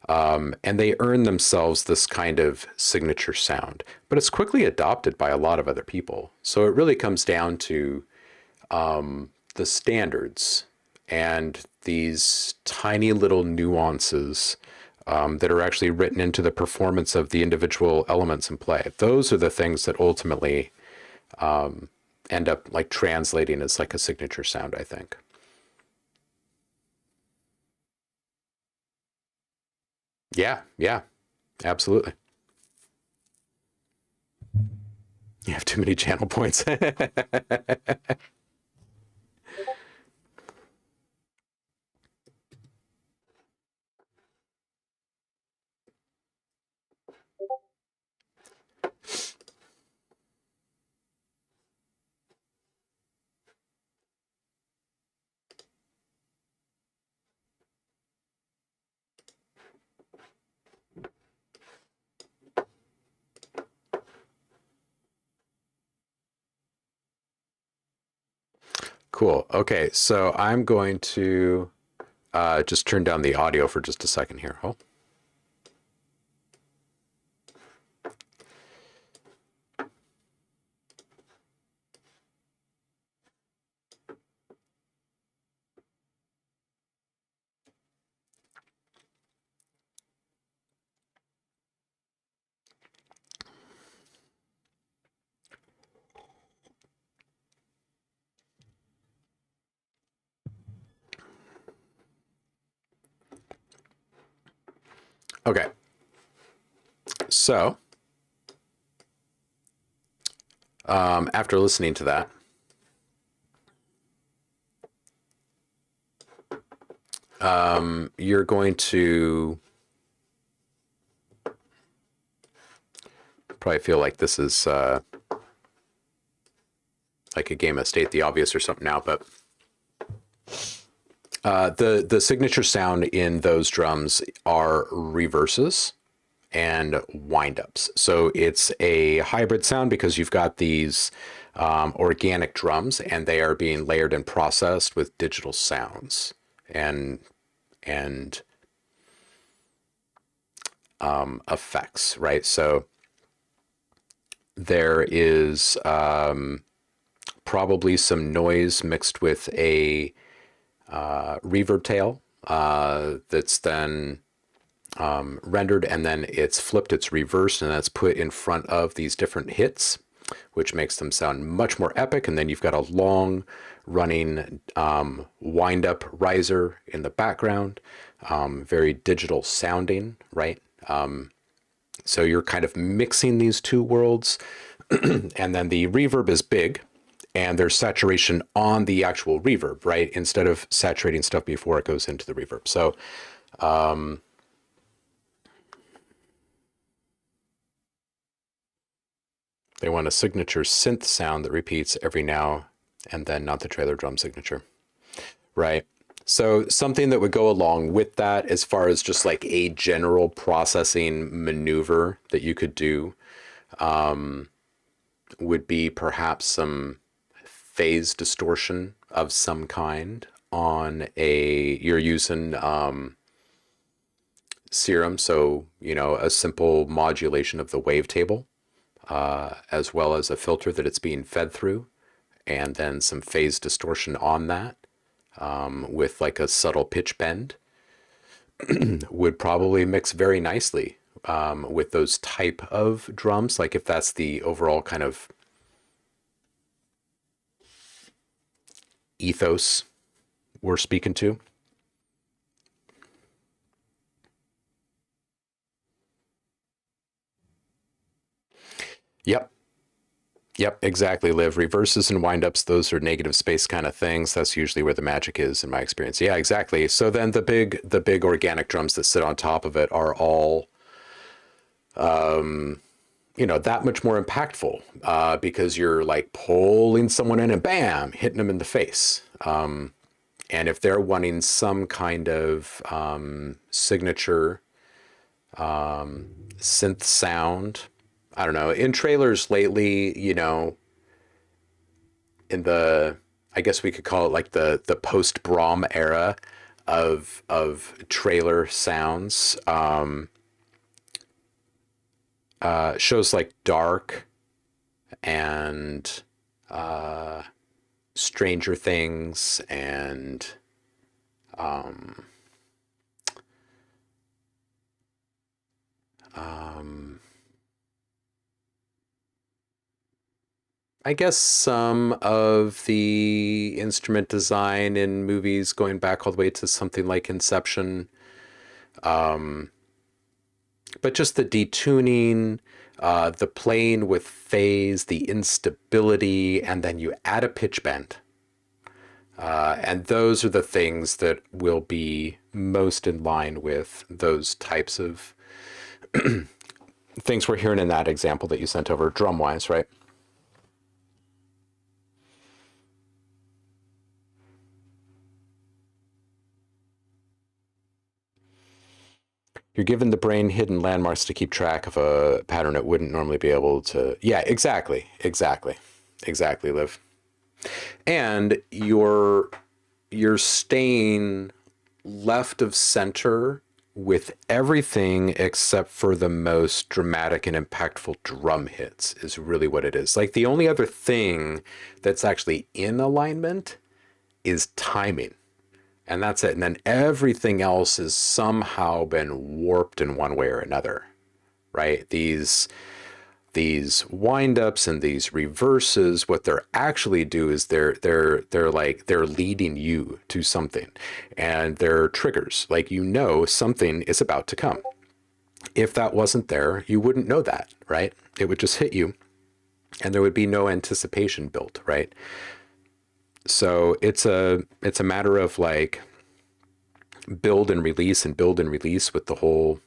And they earn themselves this kind of signature sound, but it's quickly adopted by a lot of other people. So it really comes down to the standards and these tiny little nuances that are actually written into the performance of the individual elements in play. Those are the things that ultimately end up like translating as like a signature sound, I think. Yeah, yeah, absolutely. You have too many channel points. Cool. Okay, so I'm going to just turn down the audio for just a second here. Oh. Okay. So, after listening to that, you're going to probably feel like this is like a game of state the obvious or something now, but the signature sound in those drums are reverses and windups. So it's a hybrid sound because you've got these organic drums and they are being layered and processed with digital sounds and effects, right? So there is probably some noise mixed with a reverb tail that's then rendered, and then it's flipped, it's reversed, and that's put in front of these different hits, which makes them sound much more epic. And then you've got a long running wind up riser in the background, very digital sounding, right? So you're kind of mixing these two worlds. And then the reverb is big, and there's saturation on the actual reverb, right? Instead of saturating stuff before it goes into the reverb. So they want a signature synth sound that repeats every now and then, not the trailer drum signature, right? So something that would go along with that as far as just like a general processing maneuver that you could do would be perhaps some phase distortion of some kind on you're using Serum, so, you know, a simple modulation of the wavetable, as well as a filter that it's being fed through, and then some phase distortion on that, with like a subtle pitch bend, would probably mix very nicely with those type of drums. Like if that's the overall kind of ethos we're speaking to. Yep. Yep, exactly, Liv. Reverses and windups, those are negative space kind of things. That's usually where the magic is in my experience. Yeah, exactly. So then the big organic drums that sit on top of it are all you know, that much more impactful because you're like pulling someone in and bam, hitting them in the face. And if they're wanting some kind of signature synth sound, I don't know, in trailers lately, you know, in the, I guess we could call it like the post Braum era of trailer sounds, shows like Dark and Stranger Things and I guess some of the instrument design in movies going back all the way to something like Inception. But just the detuning, the playing with phase, the instability, and then you add a pitch bend. And those are the things that will be most in line with those types of things we're hearing in that example that you sent over drum-wise, right? You're given the brain hidden landmarks to keep track of a pattern it wouldn't normally be able to. Yeah, exactly, Liv. And you're staying left of center with everything except for the most dramatic and impactful drum hits is really what it is. Like the only other thing that's actually in alignment is timing. And that's it. And then everything else has somehow been warped in one way or another, right? These windups and these reverses, what they're actually do is they're leading you to something, and they're triggers. Like, you know, something is about to come, If that wasn't there, you wouldn't know that, right? It would just hit you and there would be no anticipation built, right? So it's a matter of like build and release with the whole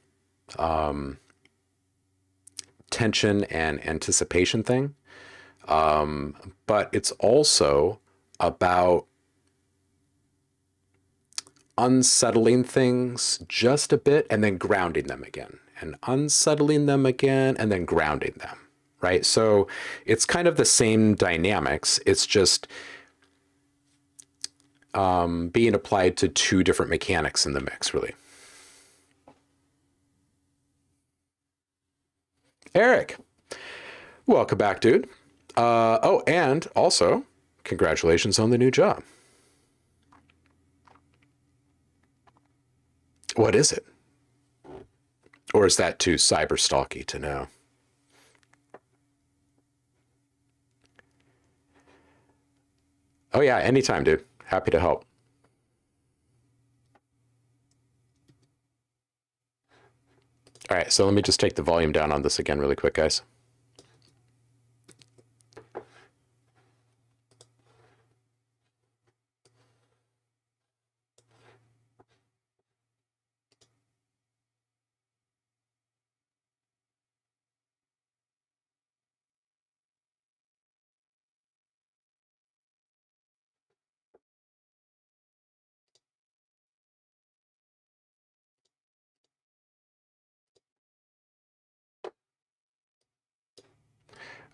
tension and anticipation thing. But it's also about unsettling things just a bit and then grounding them again, and unsettling them again and then grounding them, right? So it's kind of the same dynamics. It's just being applied to two different mechanics in the mix, really. Eric, welcome back, dude. Oh, and also, congratulations on the new job. What is it? Or is that too cyber stalky to know? Oh yeah, anytime, dude. Happy to help. All right, so let me just take the volume down on this again really quick, guys.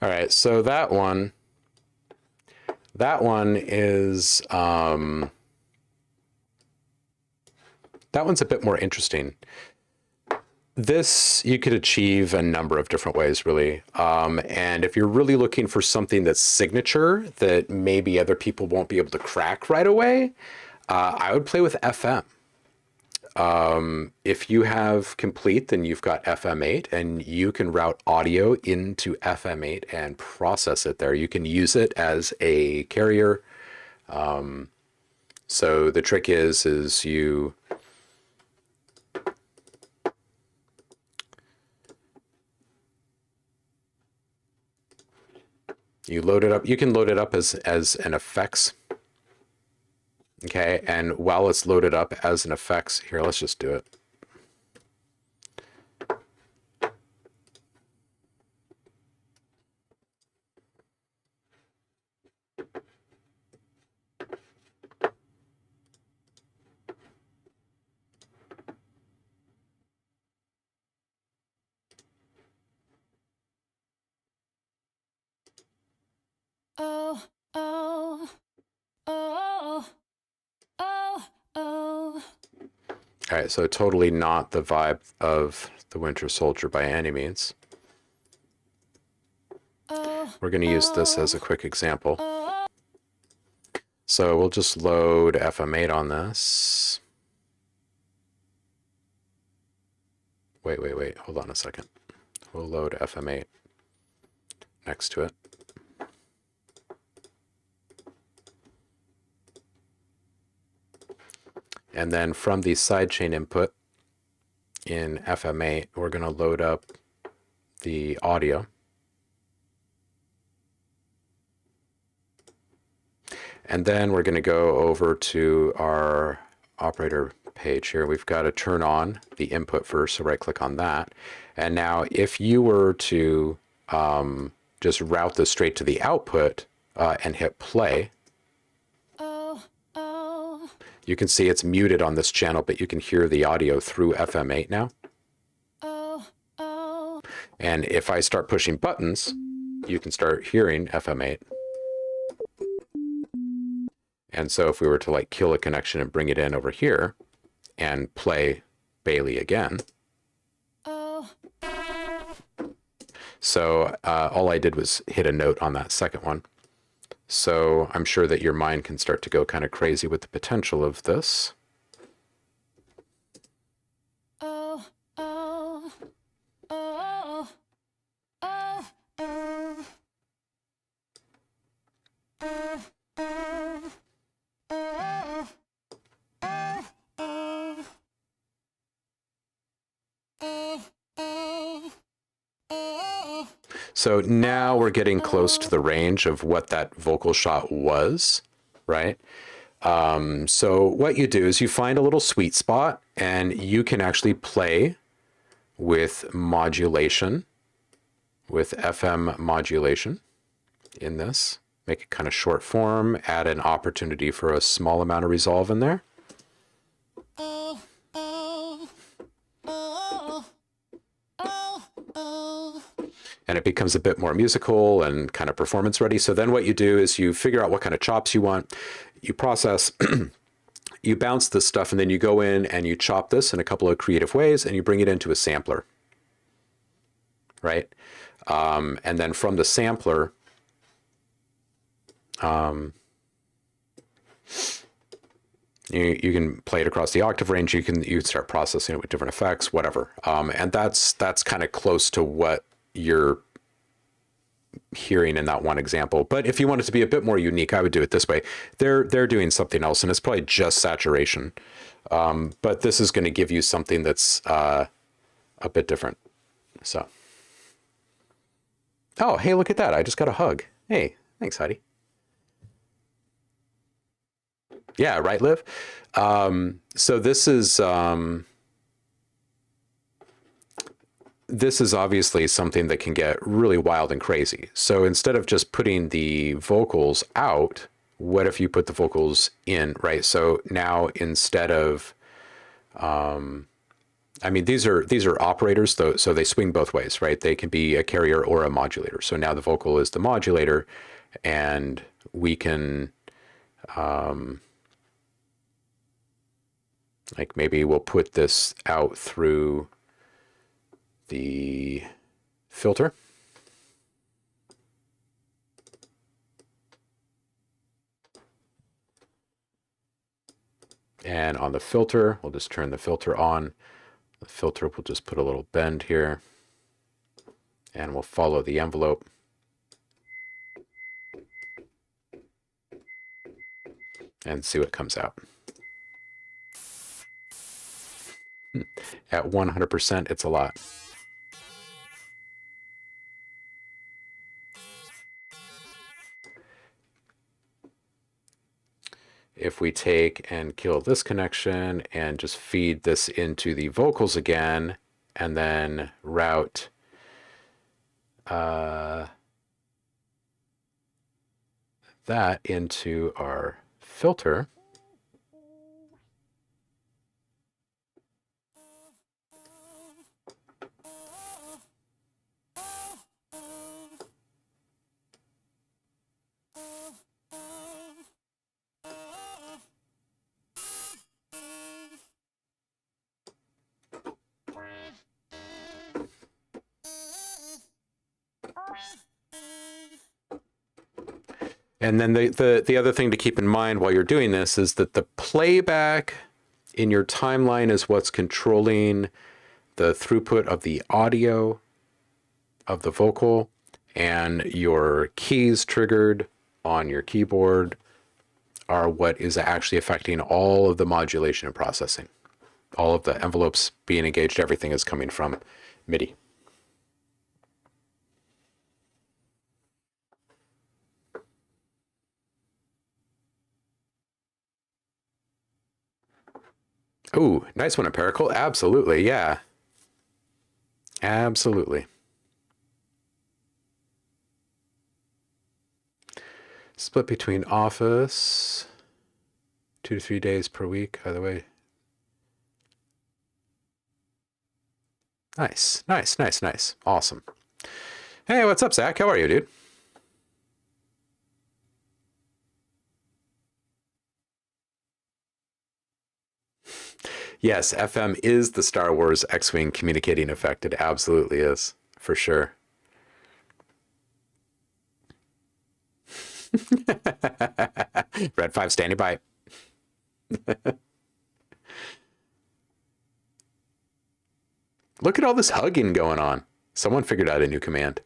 All right, so that one is that one's a bit more interesting. This you could achieve a number of different ways, really. And if you're really looking for something that's signature that maybe other people won't be able to crack right away, I would play with FM. If you have complete, then you've got FM8 and you can route audio into FM8 and process it there. You can use it as a carrier. So the trick is you load it up. You can load it up as an effects. Okay, and while it's loaded up as an effects, here, let's just do it. Oh, oh, oh, oh, oh. All right, so totally not the vibe of the Winter Soldier by any means. We're going to use this as a quick example. So we'll just load FM8 on this. Wait, hold on a second. We'll load FM8 next to it. And then from the sidechain input in FM8, we're going to load up the audio. And then we're going to go over to our operator page here. We've got to turn on the input first, so right click on that. And now if you were to just route this straight to the output and hit play, you can see it's muted on this channel, but you can hear the audio through FM8 now. And if I start pushing buttons, you can start hearing FM8. And so if we were to like kill a connection and bring it in over here and play Bailey again. So all I did was hit a note on that second one. So I'm sure that your mind can start to go kind of crazy with the potential of this. So now we're getting close to the range of what that vocal shot was, right? So what you do is you find a little sweet spot and you can actually play with modulation, with FM modulation in this. Make it kind of short form, add an opportunity for a small amount of resolve in there. And it becomes a bit more musical and kind of performance ready. So then what you do is you figure out what kind of chops you want, you process, you bounce this stuff, and then you go in and you chop this in a couple of creative ways and you bring it into a sampler, right? And then from the sampler, you can play it across the octave range. You can start processing it with different effects, whatever. And that's kind of close to what you're hearing in that one example. But if you want it to be a bit more unique, I would do it this way. They're doing something else, and it's probably just saturation. But this is going to give you something that's a bit different. So, oh, hey, look at that! I just got a hug. Hey, thanks, Heidi. Yeah, right, Liv. So this is obviously something that can get really wild and crazy. So instead of just putting the vocals out, what if you put the vocals in, right? So now instead of, I mean, these are operators, though, so they swing both ways, right? They can be a carrier or a modulator. So now the vocal is the modulator, and we can, like maybe we'll put this out through the filter. And on the filter, we'll just turn the filter on. The filter, we'll just put a little bend here. And we'll follow the envelope. And see what comes out. At 100%, it's a lot. If we take and kill this connection and just feed this into the vocals again, and then route that into our filter, and then the other thing to keep in mind while you're doing this is that the playback in your timeline is what's controlling the throughput of the audio of the vocal, and your keys triggered on your keyboard are what is actually affecting all of the modulation and processing. All of the envelopes being engaged, everything is coming from MIDI. Ooh, nice one, Empirical. Absolutely, yeah. Absolutely. Split between office, 2 to 3 days per week, either way. Nice, nice, nice, nice. Awesome. Hey, what's up, Zach? How are you, dude? Yes, FM is the Star Wars X-Wing communicating effect. It absolutely is, for sure. Red 5 standing by. Look at all this hugging going on. Someone figured out a new command.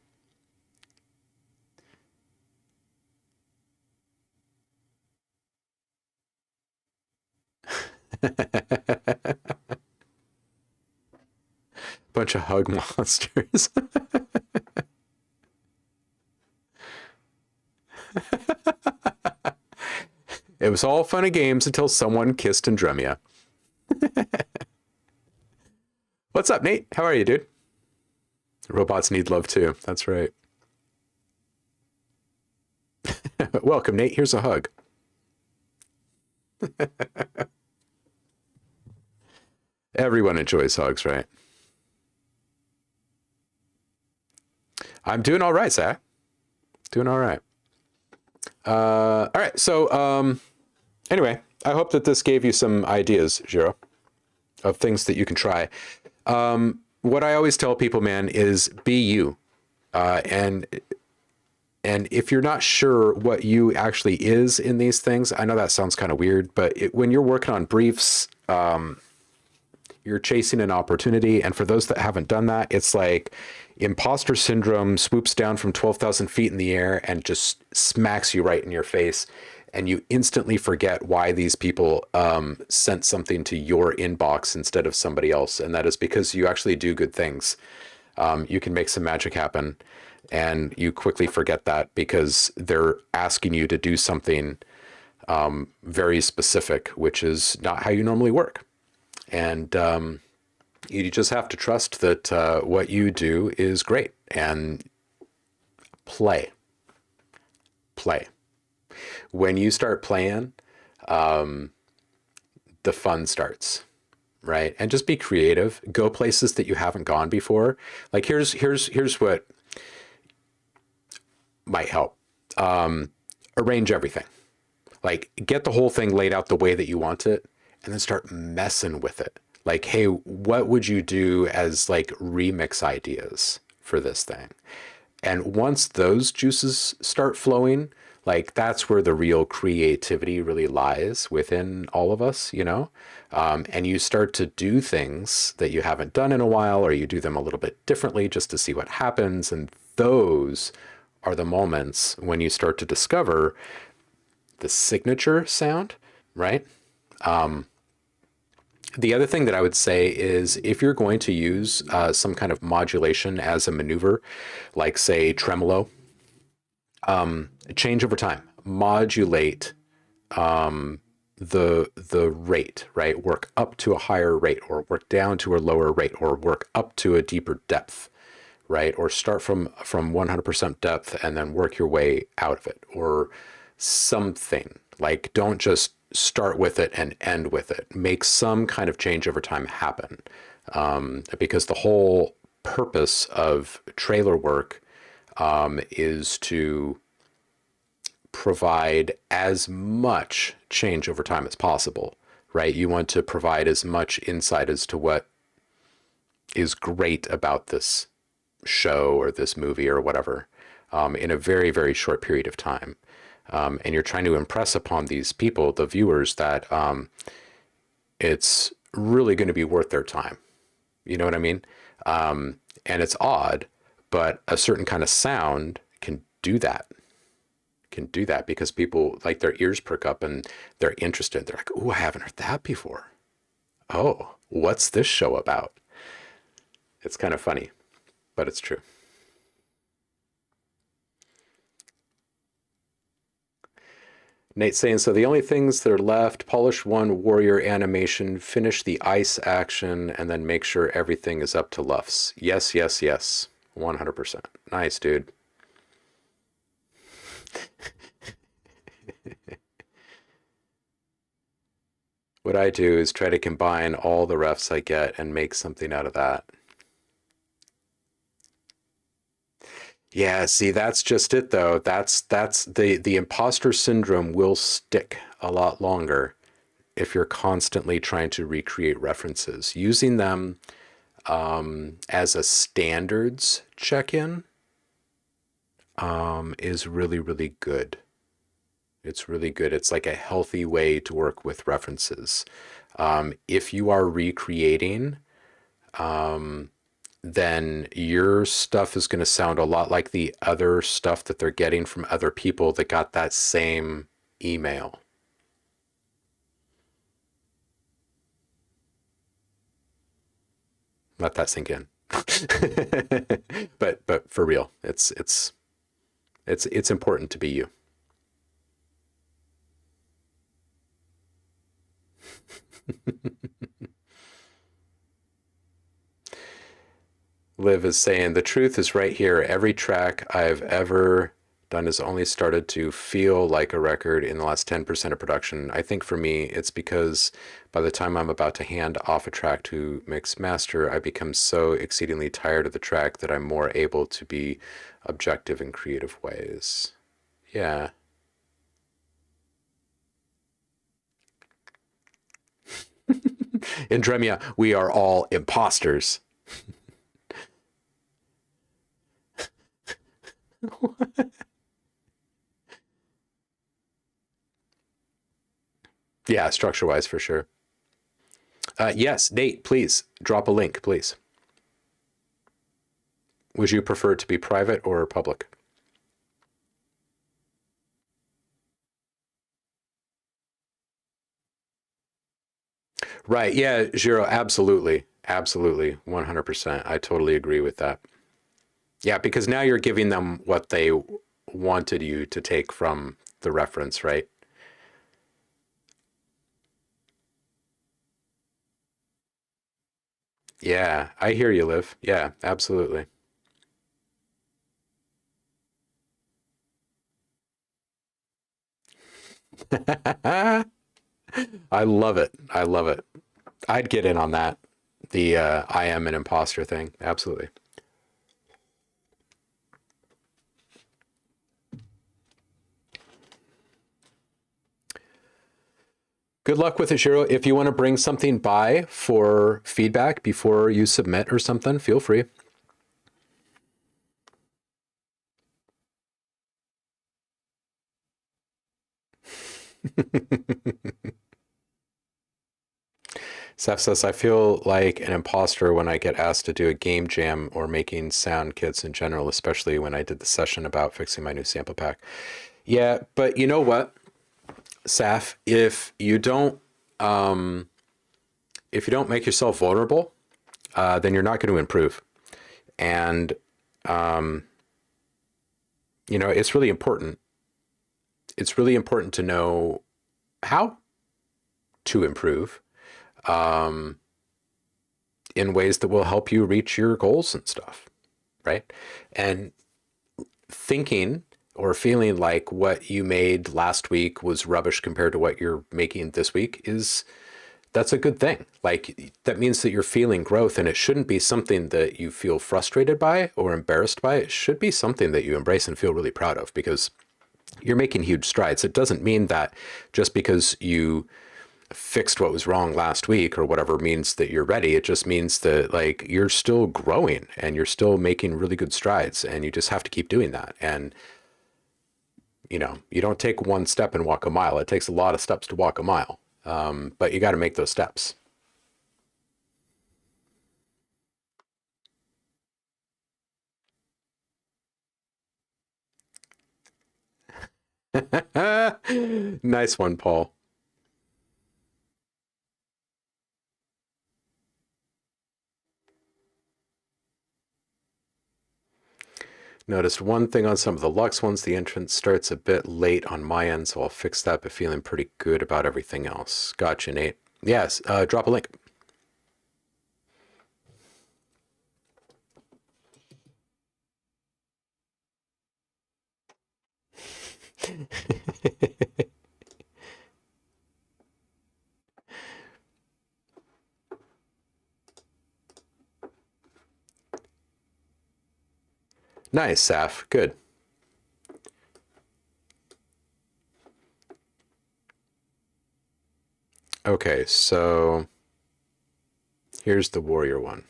Bunch of hug monsters. It was all fun and games until someone kissed Andromia. What's up, Nate? How are you, dude? Robots need love too. That's right. Welcome, Nate. Here's a hug. Everyone enjoys hugs, right? I'm doing all right, Zach. Doing all right. All right. So, anyway, I hope that this gave you some ideas, Jiro, of things that you can try. What I always tell people, man, is be you. And if you're not sure what you actually is in these things, I know that sounds kind of weird, but when you're working on briefs, you're chasing an opportunity. And for those that haven't done that, it's like imposter syndrome swoops down from 12,000 feet in the air and just smacks you right in your face. And you instantly forget why these people sent something to your inbox instead of somebody else. And that is because you actually do good things. You can make some magic happen. And you quickly forget that because they're asking you to do something very specific, which is not how you normally work. And you just have to trust that what you do is great and play. When you start playing, the fun starts, right? And just be creative. Go places that you haven't gone before. Like here's what might help. Arrange everything. Like get the whole thing laid out the way that you want it, and then start messing with it. Like, hey, what would you do as like remix ideas for this thing? And once those juices start flowing, like that's where the real creativity really lies within all of us, you know? And you start to do things that you haven't done in a while, or you do them a little bit differently just to see what happens. And those are the moments when you start to discover the signature sound, right? The other thing that I would say is if you're going to use some kind of modulation as a maneuver, like say tremolo, change over time, modulate the rate, right? Work up to a higher rate, or work down to a lower rate, or work up to a deeper depth, right? Or start from 100% depth and then work your way out of it, or something. Like don't just start with it and end with it. Make some kind of change over time happen, because the whole purpose of trailer work is to provide as much change over time as possible, right? You want to provide as much insight as to what is great about this show or this movie or whatever, in a very, very short period of time. And you're trying to impress upon these people, the viewers, that it's really going to be worth their time. You know what I mean? And it's odd, but a certain kind of sound can do that. Because people, like, their ears perk up and they're interested. They're like, oh, I haven't heard that before. Oh, what's this show about? It's kind of funny, but it's true. Nate's saying, so the only things that are left, polish one warrior animation, finish the ice action, and then make sure everything is up to Luffs. Yes, 100%. Nice, dude. What I do is try to combine all the refs I get and make something out of that. Yeah, see, that's just it though. That's the imposter syndrome will stick a lot longer if you're constantly trying to recreate references. Using them as a standards check-in is really, really good. It's really good. It's like a healthy way to work with references. If you are recreating, then your stuff is going to sound a lot like the other stuff that they're getting from other people that got that same email. Let that sink in. But for real, it's important to be you. Liv is saying the truth is right here. Every track I've ever done has only started to feel like a record in the last 10% of production. I think for me, it's because by the time I'm about to hand off a track to mix master, I become so exceedingly tired of the track that I'm more able to be objective in creative ways. Yeah. In Dremia, we are all imposters. Yeah, structure wise, for sure. Yes, Nate, please drop a link, please. Would you prefer it to be private or public? Right. Yeah, Giro, absolutely. Absolutely. 100%. I totally agree with that. Yeah, because now you're giving them what they wanted you to take from the reference, right? Yeah, I hear you, Liv. Yeah, absolutely. I love it. I love it. I'd get in on that. The I am an imposter thing. Absolutely. Good luck with it, Shiro. If you want to bring something by for feedback before you submit or something, feel free. Seth says, I feel like an imposter when I get asked to do a game jam or making sound kits in general, especially when I did the session about fixing my new sample pack. Yeah, but you know what, Saf, if you don't make yourself vulnerable, then you're not going to improve. And it's really important. It's really important to know how to improve in ways that will help you reach your goals and stuff, right? And thinking or feeling like what you made last week was rubbish compared to what you're making this week that's a good thing. Like that means that you're feeling growth, and it shouldn't be something that you feel frustrated by or embarrassed by. It should be something that you embrace and feel really proud of, because you're making huge strides. It doesn't mean that just because you fixed what was wrong last week or whatever means that you're ready. It just means that like you're still growing and you're still making really good strides, and you just have to keep doing that. And you don't take one step and walk a mile. It takes a lot of steps to walk a mile. But you got to make those steps. Nice one, Paul. Noticed one thing on some of the Lux ones. The entrance starts a bit late on my end, so I'll fix that, but feeling pretty good about everything else. Gotcha, Nate. Yes, drop a link. Nice, Saf. Good. Okay, so here's the warrior one.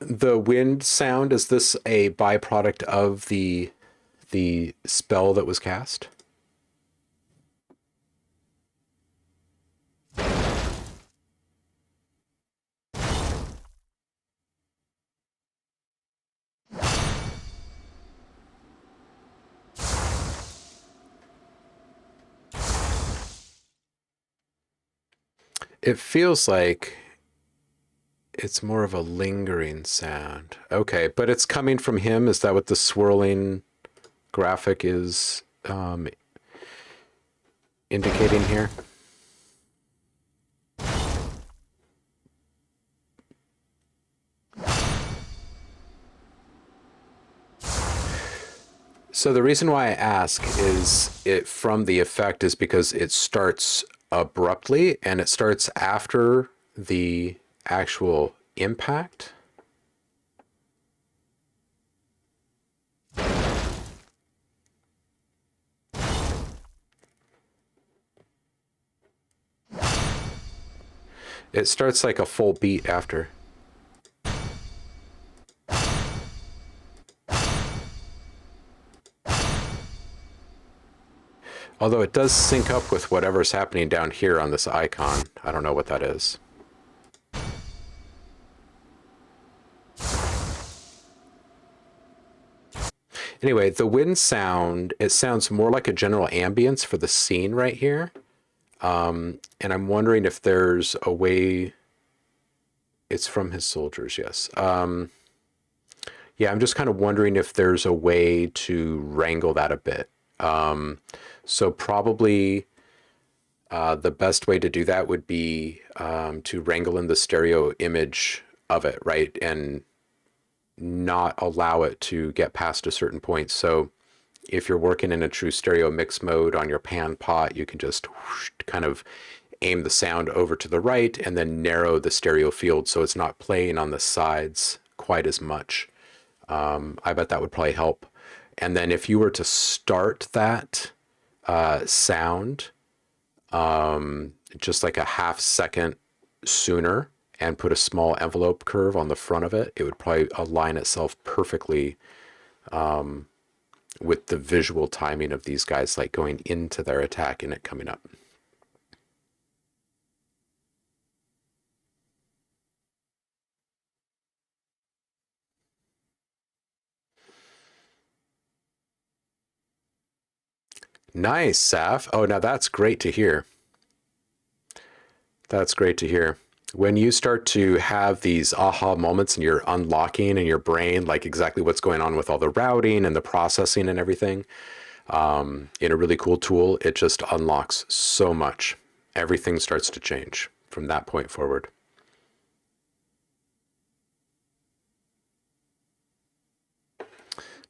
The wind sound, is this a byproduct of the the spell that was cast? It feels like it's more of a lingering sound. Okay, but it's coming from him. Is that what the swirling graphic is indicating here? So the reason why I ask is it from the effect is because it starts abruptly and it starts after the actual impact. It starts like a full beat after. Although it does sync up with whatever's happening down here on this icon. I don't know what that is. Anyway, the wind sound, it sounds more like a general ambience for the scene right here. And I'm wondering if there's a way... It's from his soldiers, yes. Yeah, I'm just kind of wondering if there's a way to wrangle that a bit. So probably the best way to do that would be to wrangle in the stereo image of it, right? And not allow it to get past a certain point. So if you're working in a true stereo mix mode on your pan pot, you can just whoosh, kind of aim the sound over to the right and then narrow the stereo field so it's not playing on the sides quite as much. I bet that would probably help. And then if you were to start that sound just like a half second sooner and put a small envelope curve on the front of it, it would probably align itself perfectly with the visual timing of these guys like going into their attack and it coming up. Nice, Saf. Oh, now that's great to hear. That's great to hear. When you start to have these aha moments and you're unlocking in your brain, like exactly what's going on with all the routing and the processing and everything, in a really cool tool, it just unlocks so much. Everything starts to change from that point forward.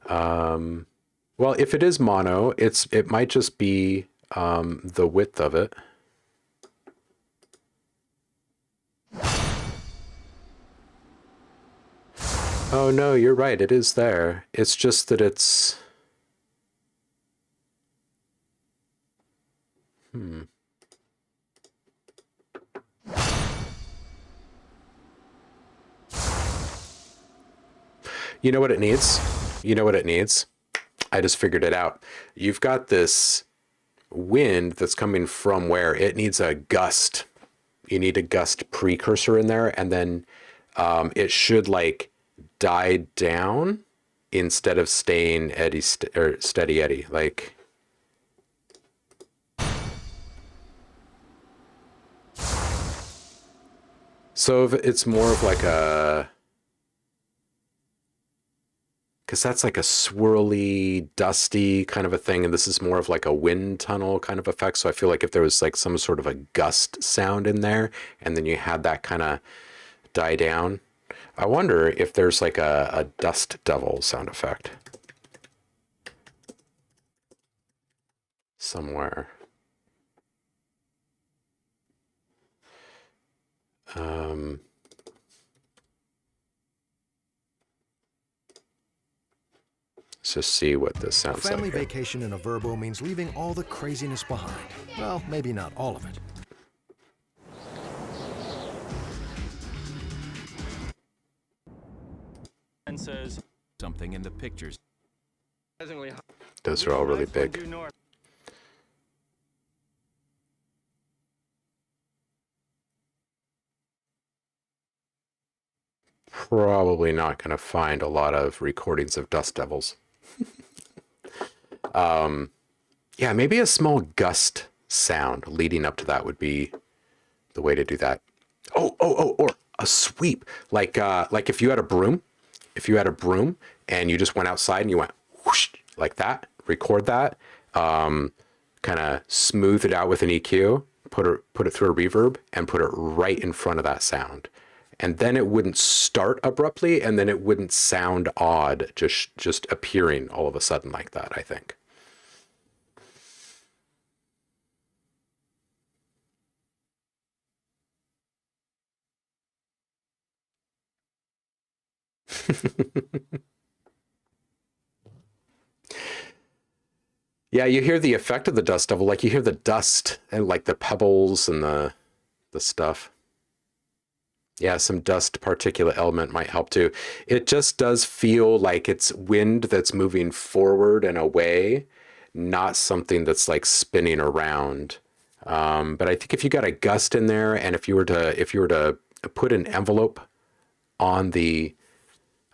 Well, if it is mono, it might just be the width of it. Oh no, you're right, it is there. It's just that it's... You know what it needs? You know what it needs? I just figured it out. You've got this wind that's coming from where it needs a gust. You need a gust precursor in there, and then it should like die down instead of staying steady eddy. Like, so if it's more of like a, because that's like a swirly, dusty kind of a thing, and this is more of like a wind tunnel kind of effect. So I feel like if there was like some sort of a gust sound in there, and then you had that kind of die down, I wonder if there's like a dust devil sound effect somewhere. Let's just see what this sounds like. Family vacation in a Verbo means leaving all the craziness behind. Well, maybe not all of it. And says something in the pictures. Those are all really big. Probably not going to find a lot of recordings of dust devils. Yeah, maybe a small gust sound leading up to that would be the way to do that. Or a sweep, like if you had a broom, and you just went outside and you went whoosh, like that, record that, kind of smooth it out with an EQ, put it through a reverb, and put it right in front of that sound. And then it wouldn't start abruptly, and then it wouldn't sound odd, just appearing all of a sudden like that, I think. Yeah, you hear the effect of the dust devil, like you hear the dust and like the pebbles and the stuff. Yeah, some dust particulate element might help too. It just does feel like it's wind that's moving forward and away, not something that's like spinning around. But I think if you got a gust in there, and if you were to put an envelope on the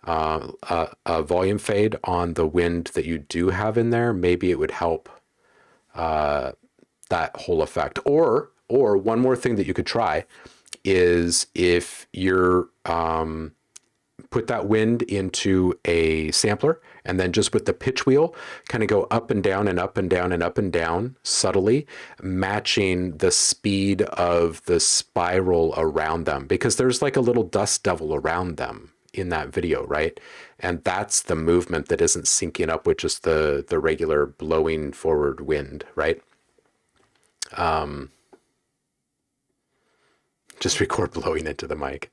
a volume fade on the wind that you do have in there, maybe it would help that whole effect. Or one more thing that you could try is if you're put that wind into a sampler, and then just with the pitch wheel kind of go up and down and up and down and up and down subtly, matching the speed of the spiral around them, because there's like a little dust devil around them in that video, right? And that's the movement that isn't syncing up with just the regular blowing forward wind, right? Just record blowing into the mic.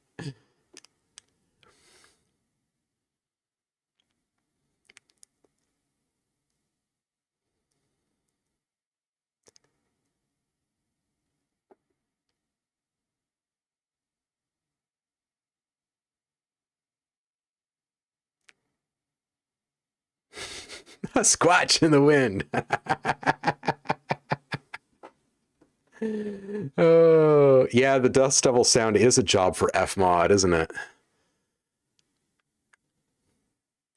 A squatch in the wind. Oh, yeah, the dust devil sound is a job for Fmod, isn't it?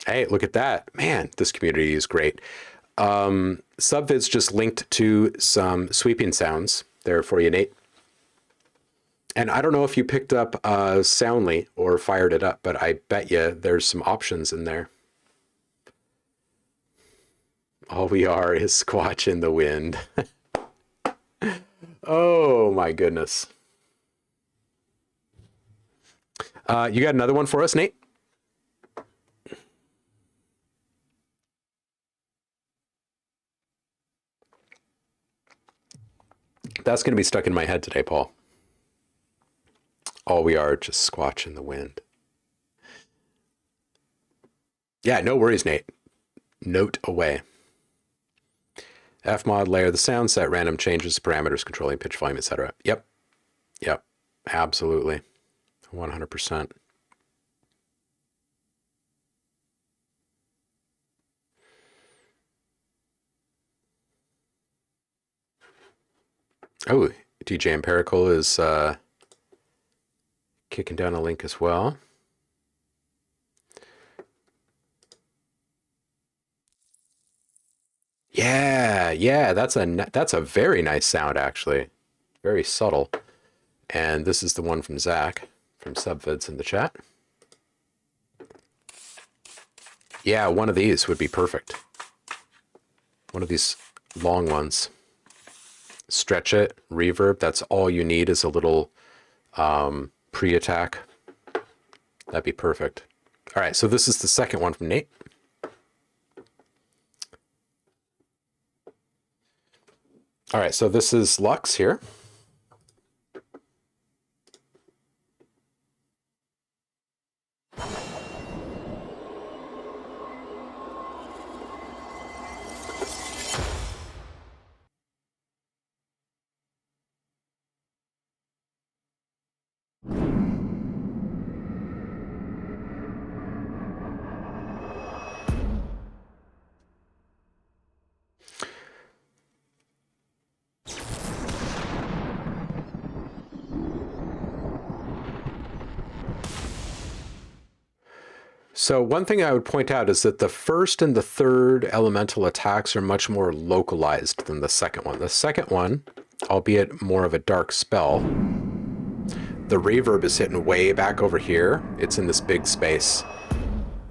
Hey, look at that. Man, this community is great. Subvid's just linked to some sweeping sounds there for you, Nate. And I don't know if you picked up Soundly or fired it up, but I bet you there's some options in there. All we are is squatch in the wind. Oh my goodness. You got another one for us, Nate? That's going to be stuck in my head today, Paul. All we are just squatch in the wind. Yeah, no worries, Nate. Note away. Fmod layer the sound set, random changes, parameters, controlling pitch, volume, etc. Yep. Absolutely. 100%. Oh, DJ Empirical is kicking down a link as well. Yeah, that's a very nice sound, actually. Very subtle. And this is the one from Zach from Subvids in the chat. Yeah, one of these would be perfect. One of these long ones. Stretch it, reverb. That's all you need is a little pre-attack. That'd be perfect. All right, so this is the second one from Nate. All right, so this is Lux here. So one thing I would point out is that the first and the third elemental attacks are much more localized than the second one. The second one, albeit more of a dark spell, the reverb is hitting way back over here. It's in this big space.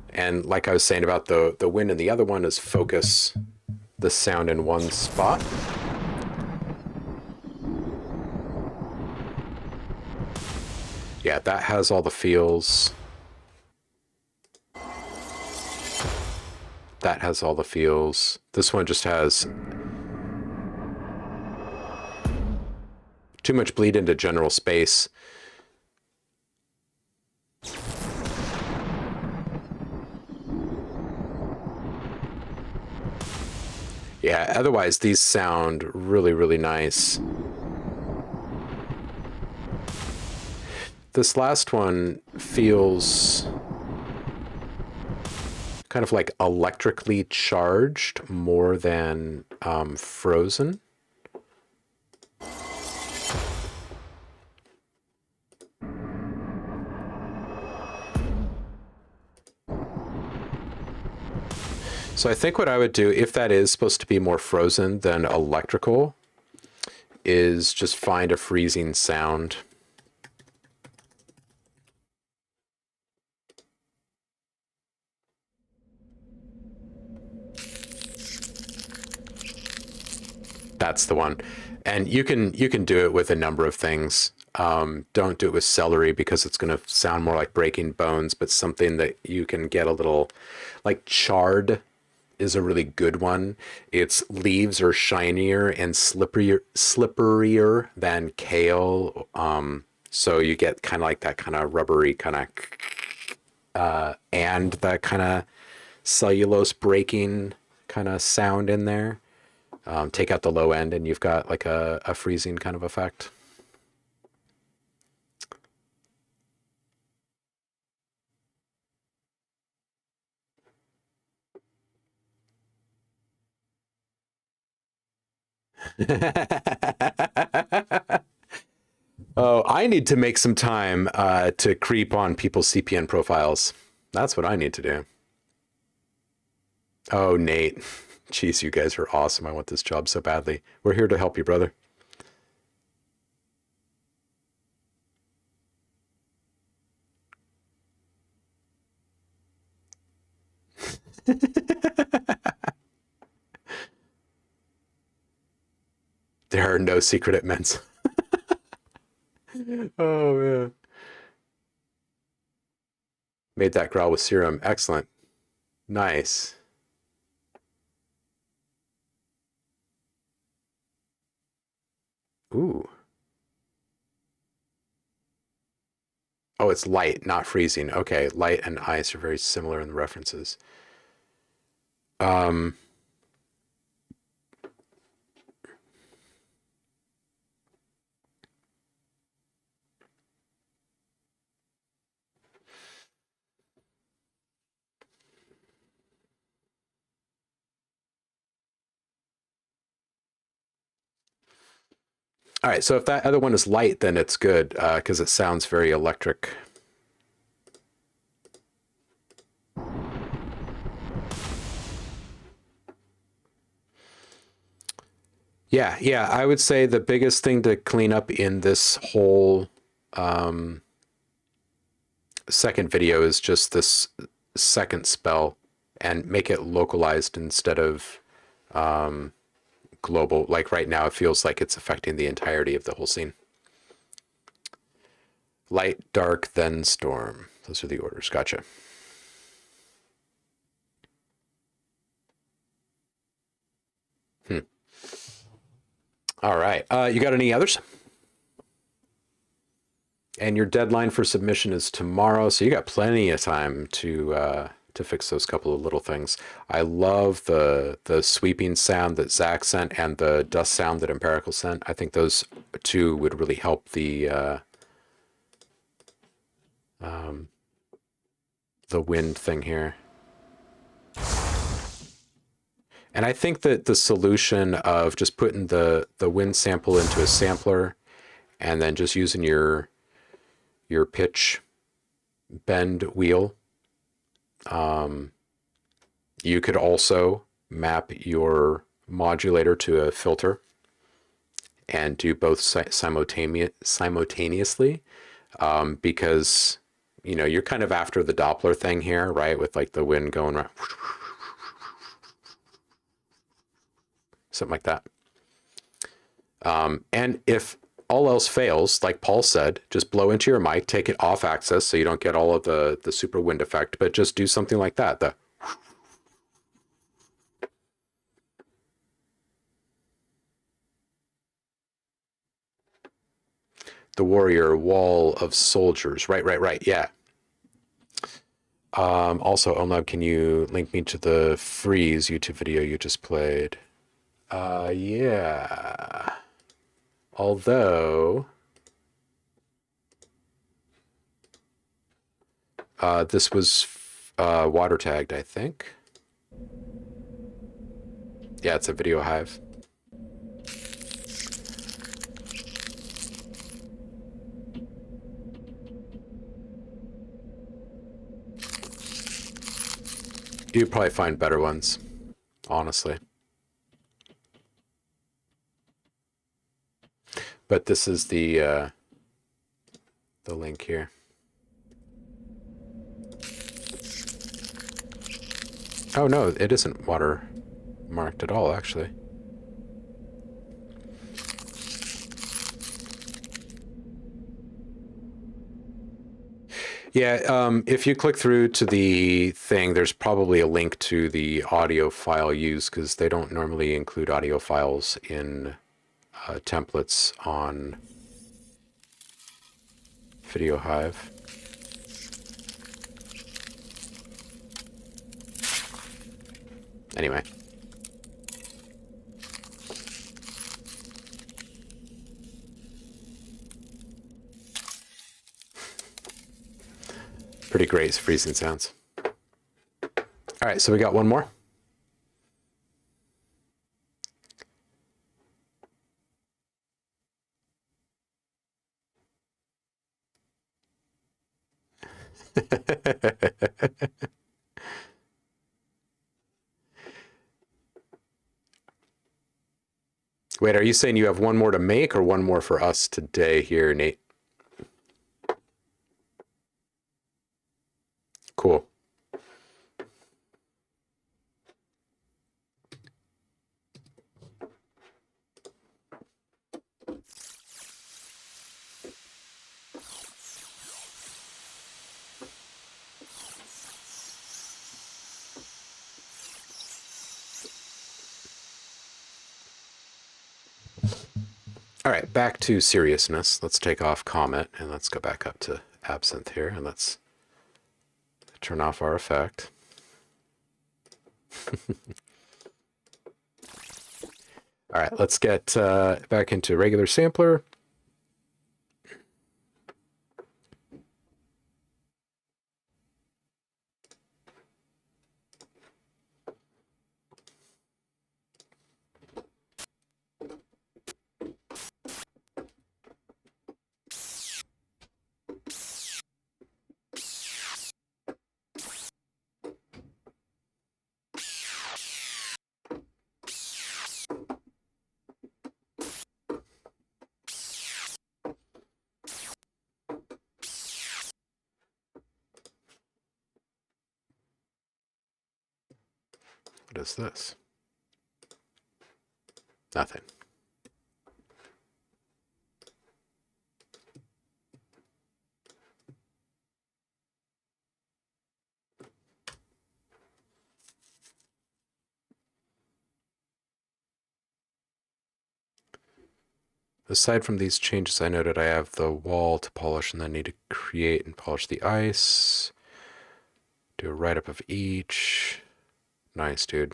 And like I was saying about the wind in the other one is focus the sound in one spot. Yeah, that has all the feels. That has all the feels. This one just has too much bleed into general space. Yeah, otherwise these sound really, really nice. This last one feels kind of like electrically charged more than frozen. So I think what I would do, if that is supposed to be more frozen than electrical, is just find a freezing sound. That's the one. And you can do it with a number of things. Don't do it with celery because it's going to sound more like breaking bones, but something that you can get a little, like chard is a really good one. Its leaves are shinier and slipperier than kale. So you get kind of like that kind of rubbery kind of, and that kind of cellulose breaking kind of sound in there. Take out the low end and you've got like a freezing kind of effect. Oh, I need to make some time to creep on people's CPN profiles. That's what I need to do. Oh, Nate. Jeez, you guys are awesome. I want this job so badly. We're here to help you, brother. There are no secret admins. Oh, man. Made that growl with serum. Excellent. Nice. Ooh. Oh, it's light, not freezing. Okay, light and ice are very similar in the references. All right, so if that other one is light, then it's good because it sounds very electric. Yeah, I would say the biggest thing to clean up in this whole second video is just this second spell and make it localized instead of global. Like right now, it feels like it's affecting the entirety of the whole scene. Light, dark, then storm. Those are the orders. Gotcha. All right. You got any others? And your deadline for submission is tomorrow, so you got plenty of time to fix those couple of little things. I love the sweeping sound that Zach sent and the dust sound that Empirical sent. I think those two would really help the wind thing here. And I think that the solution of just putting the wind sample into a sampler and then just using your pitch bend wheel You could also map your modulator to a filter and do both simultaneously, because, you know, you're kind of after the Doppler thing here, right? With like the wind going around, something like that. And if all else fails, like Paul said, just blow into your mic, take it off axis so you don't get all of the super wind effect, but just do something like that. The warrior wall of soldiers. Right. Yeah. Also, OhmLab, can you link me to the Freeze YouTube video you just played? Yeah. Although, this was water tagged, I think. Yeah, it's a video hive. You'd probably find better ones, honestly. But this is the link here. Oh no, it isn't water marked at all, actually. Yeah, if you click through to the thing, there's probably a link to the audio file used, because they don't normally include audio files in templates on Video Hive. Anyway. Pretty great freezing sounds. All right, so we got one more. Wait, are you saying you have one more to make or one more for us today here, Nate? Cool. All right, back to seriousness. Let's take off Comet and let's go back up to Absinthe here, and let's turn off our effect. All right, let's get back into regular sampler. What is this? Nothing. Aside from these changes, I noted I have the wall to polish and then need to create and polish the ice. Do a write-up of each. Nice, dude.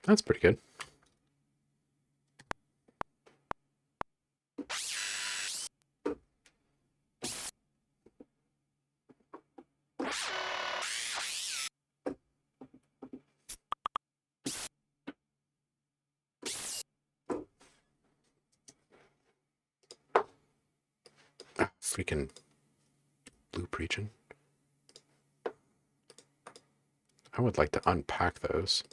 That's pretty good. Ah, freaking loop region. I would like to unpack those.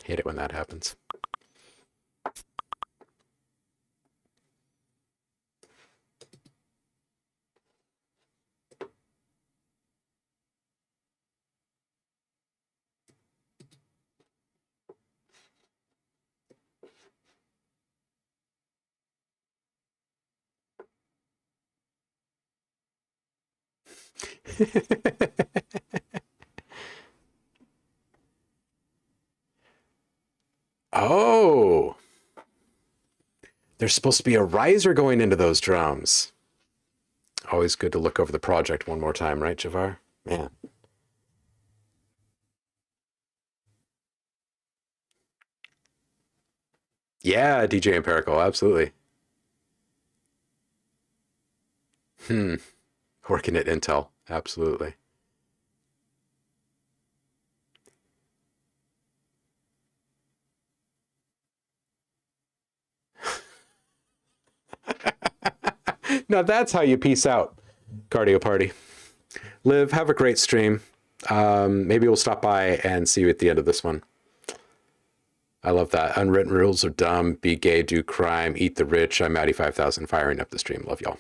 Hate it when that happens. Oh, there's supposed to be a riser going into those drums. Always good to look over the project one more time, right, Javar? Man. Yeah, DJ Empirical, absolutely. Working at Intel, absolutely. Now that's how you peace out, Cardio Party. Liv, have a great stream. Maybe we'll stop by and see you at the end of this one. I love that. Unwritten rules are dumb. Be gay, do crime, eat the rich. I'm Maddie 5000 firing up the stream. Love y'all.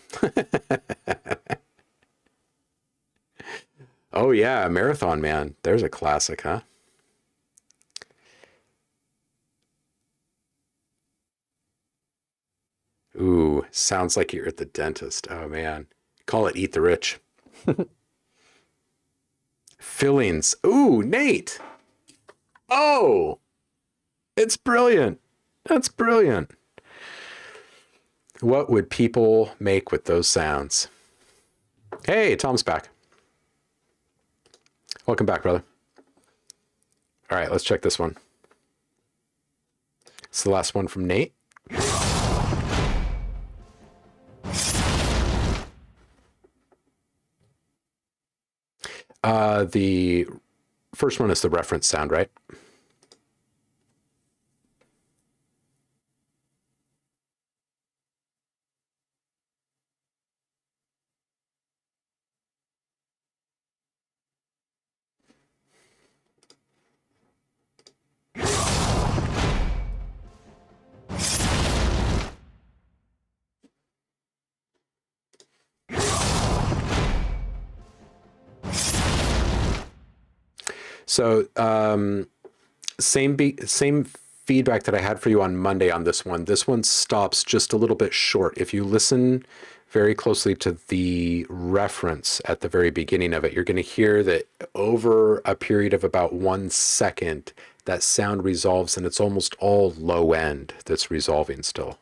Oh yeah, Marathon Man. There's a classic, huh? Ooh, sounds like you're at the dentist. Oh man. Call it Eat the Rich. Fillings. Ooh, Nate. Oh, it's brilliant. That's brilliant. What would people make with those sounds? Hey, Tom's back. Welcome back, brother. All right, let's check this one. It's the last one from Nate. The first one is the reference sound, right? So same feedback that I had for you on Monday on this one. This one stops just a little bit short. If you listen very closely to the reference at the very beginning of it, you're going to hear that over a period of about 1 second, that sound resolves, and it's almost all low end that's resolving still.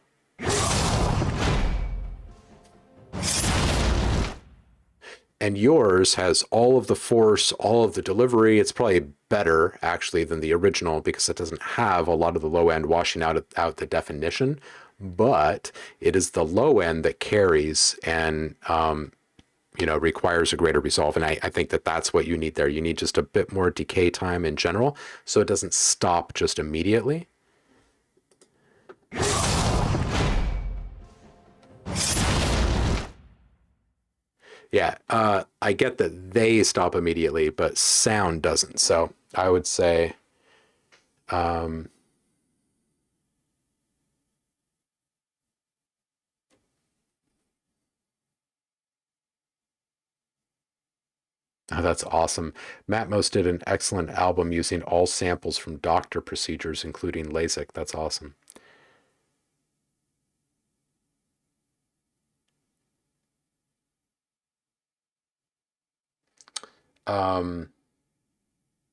And yours has all of the force, all of the delivery. It's probably better, actually, than the original because it doesn't have a lot of the low end washing out the definition. But it is the low end that carries and, requires a greater resolve. And I think that that's what you need there. You need just a bit more decay time in general so it doesn't stop just immediately. Yeah, I get that they stop immediately, but sound doesn't. So I would say, oh, that's awesome. Matmos did an excellent album using all samples from doctor procedures, including LASIK. That's awesome.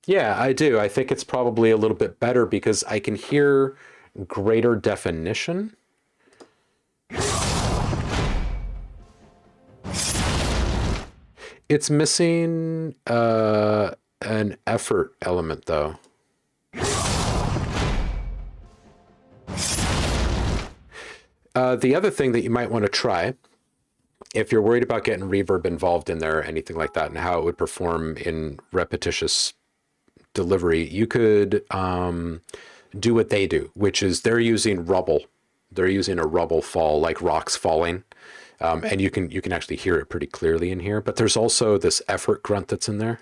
Yeah, I do. I think it's probably a little bit better because I can hear greater definition. It's missing an effort element, though. The other thing that you might want to try, if you're worried about getting reverb involved in there or anything like that and how it would perform in repetitious delivery, you could do what they do, which is they're using rubble. They're using a rubble fall, like rocks falling. And you can actually hear it pretty clearly in here. But there's also this effort grunt that's in there.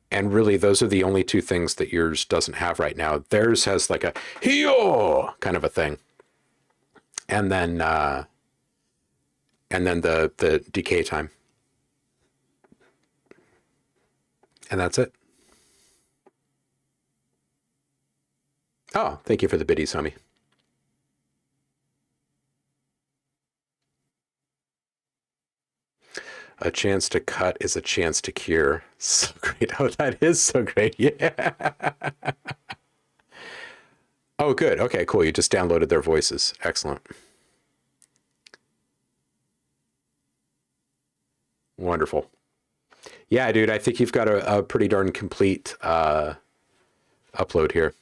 And really, those are the only two things that yours doesn't have right now. Theirs has like a hee-oh kind of a thing. And then the decay time. And that's it. Oh, thank you for the biddies, homie. A chance to cut is a chance to cure. So great. Oh, that is so great. Yeah. Oh, good. Okay, cool. You just downloaded their voices. Excellent. Wonderful. Yeah, dude, I think you've got a pretty darn complete upload here,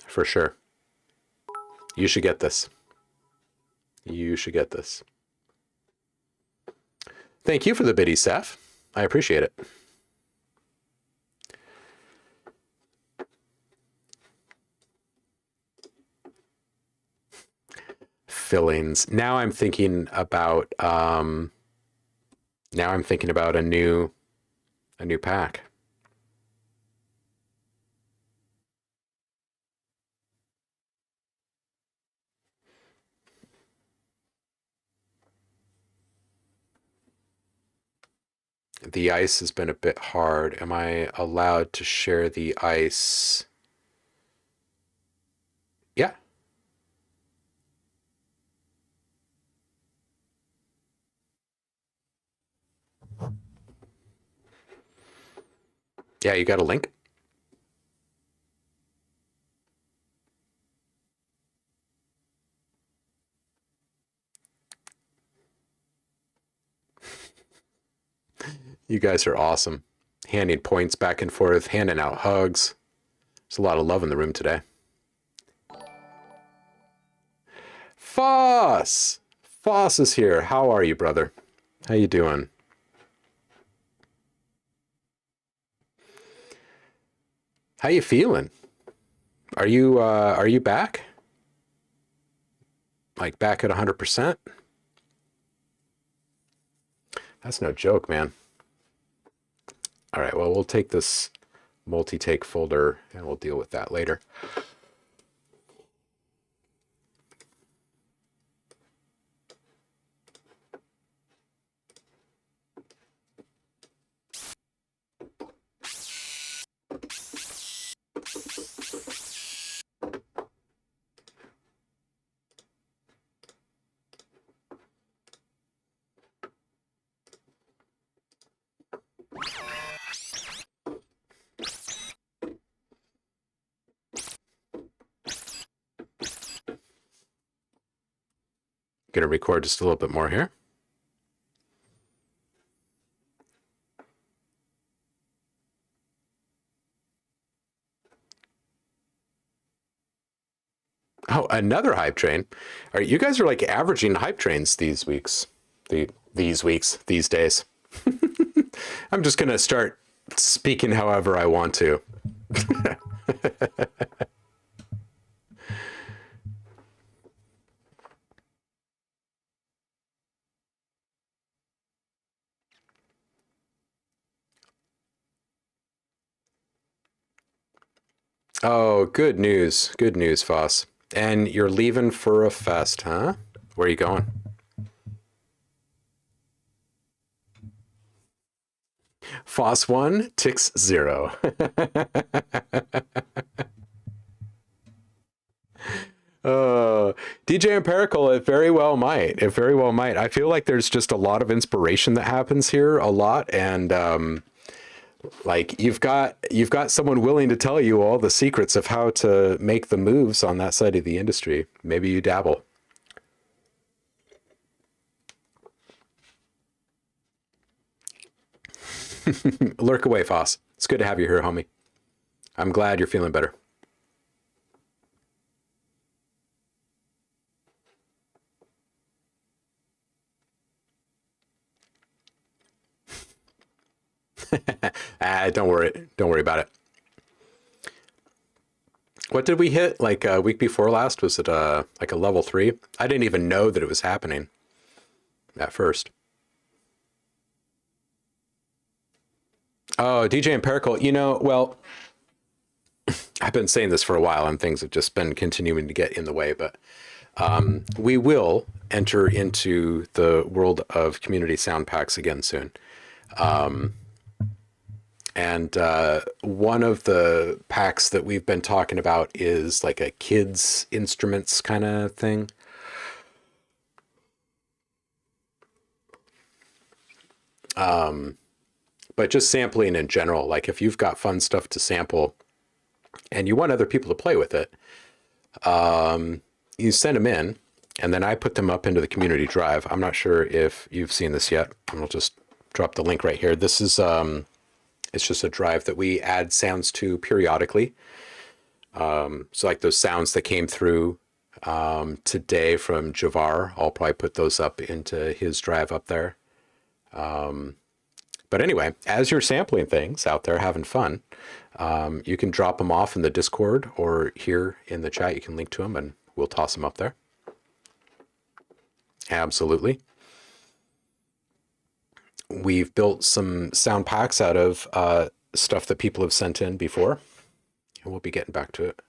for sure. You should get this. You should get this. Thank you for the biddy, Seth. I appreciate it. Fillings. Now I'm thinking about a new pack. The ice has been a bit hard. Am I allowed to share the ice? Yeah. Yeah, you got a link? You guys are awesome. Handing points back and forth, handing out hugs. There's a lot of love in the room today. Foss! Foss is here. How are you, brother? How you doing? How you feeling? Are you back? Like back at 100%? That's no joke, man. All right, well, we'll take this multi-take folder and we'll deal with that later. Going to record just a little bit more here. Oh, another hype train. All right, you guys are like averaging hype trains these weeks. These days. I'm just going to start speaking however I want to. Oh, good news. Good news, Foss. And you're leaving for a fest, huh? Where are you going? Foss 1, Tix 0. DJ Empirical, it very well might. It very well might. I feel like there's just a lot of inspiration that happens here, a lot, and like you've got someone willing to tell you all the secrets of how to make the moves on that side of the industry. Maybe you dabble. Lurk away, Foss. It's good to have you here, homie. I'm glad you're feeling better. Don't worry. Don't worry about it. What did we hit like a week before last? Was it like a level 3? I didn't even know that it was happening at first. Oh, DJ Empirical, you know, well, I've been saying this for a while and things have just been continuing to get in the way, but we will enter into the world of community sound packs again soon. And one of the packs that we've been talking about is like a kids instruments kind of thing. But just sampling in general, like if you've got fun stuff to sample and you want other people to play with it, you send them in and then I put them up into the community drive. I'm not sure if you've seen this yet. I'll just drop the link right here. This is, it's just a drive that we add sounds to periodically. So like those sounds that came through today from Javar, I'll probably put those up into his drive up there. But anyway, as you're sampling things out there, having fun, you can drop them off in the Discord or here in the chat. You can link to them and we'll toss them up there. Absolutely. We've built some sound packs out of stuff that people have sent in before, and we'll be getting back to it.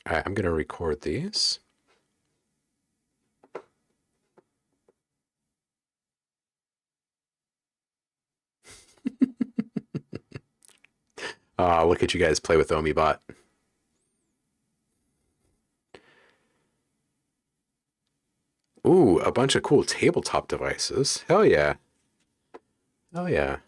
All right, I'm going to record these. Look at you guys play with OhmLab. Ooh, a bunch of cool tabletop devices. Hell yeah. Hell yeah.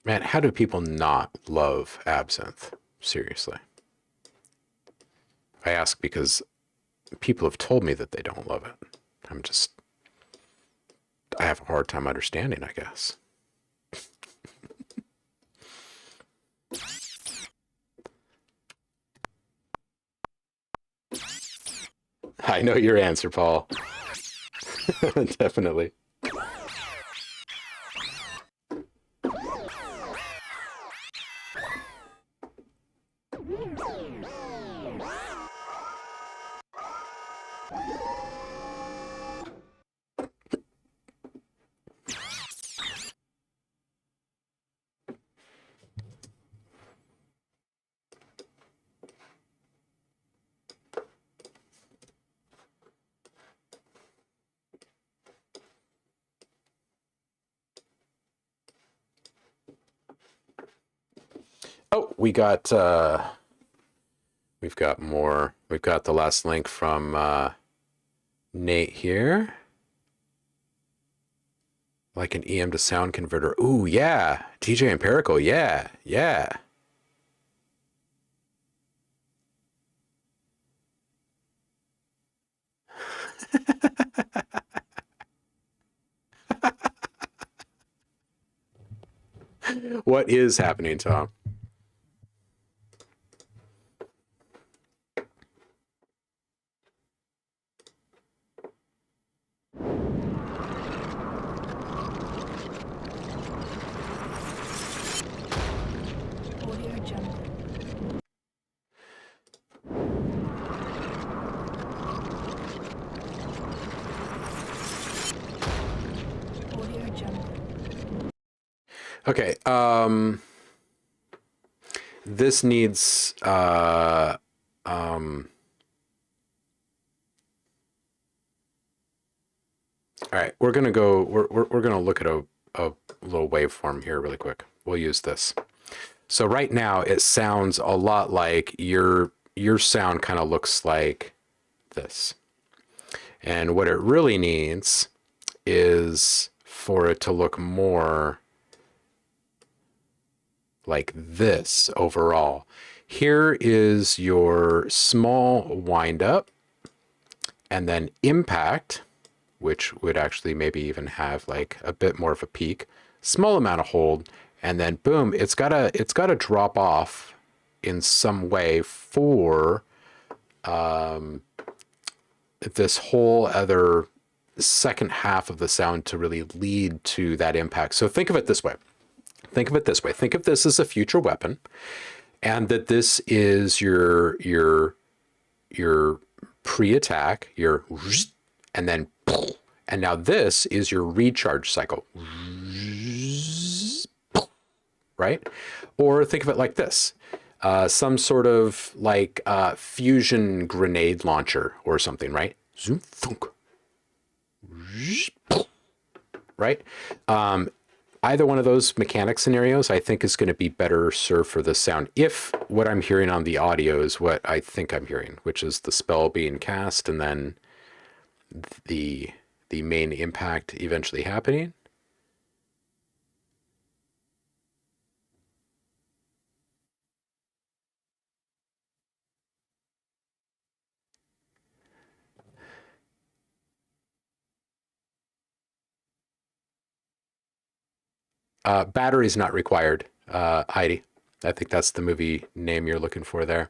Man, how do people not love absinthe? Seriously. I ask because people have told me that they don't love it. I have a hard time understanding, I guess. I know your answer, Paul. Definitely. Oh, we've got more. We've got the last link from Nate here. Like an EM to sound converter. Ooh, yeah. TJ Empirical. Yeah, yeah. What is happening, Tom? Okay, this needs all right, we're gonna go. We're gonna look at a little waveform here really quick. We'll use this. So right now it sounds a lot like your sound kind of looks like this, and what it really needs is for it to look more like this overall. Here is your small wind up, and then impact, which would actually maybe even have like a bit more of a peak, small amount of hold, and then boom, it's gotta drop off in some way for this whole other second half of the sound to really lead to that impact. So think of it this way. Think of it this way. Think of this as a future weapon, and that this is your pre-attack, and then, and now this is your recharge cycle, right? Or think of it like this, some sort of like fusion grenade launcher or something, right? Zoom, thunk, right? Either one of those mechanic scenarios, I think, is going to be better served for the sound. If what I'm hearing on the audio is what I think I'm hearing, which is the spell being cast and then the main impact eventually happening. Batteries not required, Heidi. I think that's the movie name you're looking for there.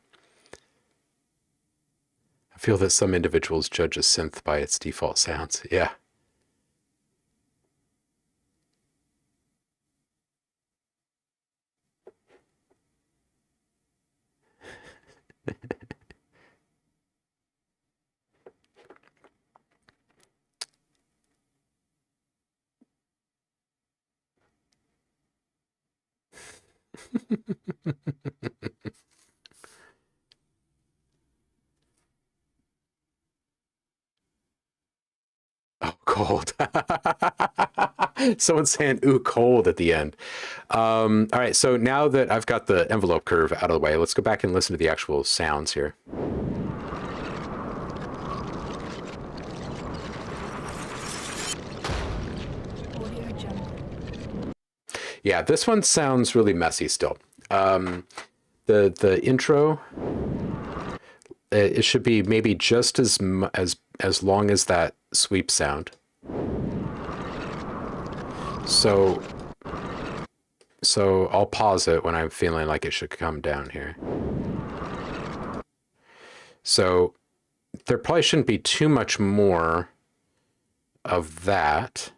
I feel that some individuals judge a synth by its default sounds. Yeah. Oh, cold. Someone's saying, ooh, cold at the end. All right, so now that I've got the envelope curve out of the way, let's go back and listen to the actual sounds here. Yeah, this one sounds really messy still. The intro, it should be maybe just as long as that sweep sound. So I'll pause it when I'm feeling like it should come down here. So there probably shouldn't be too much more of that,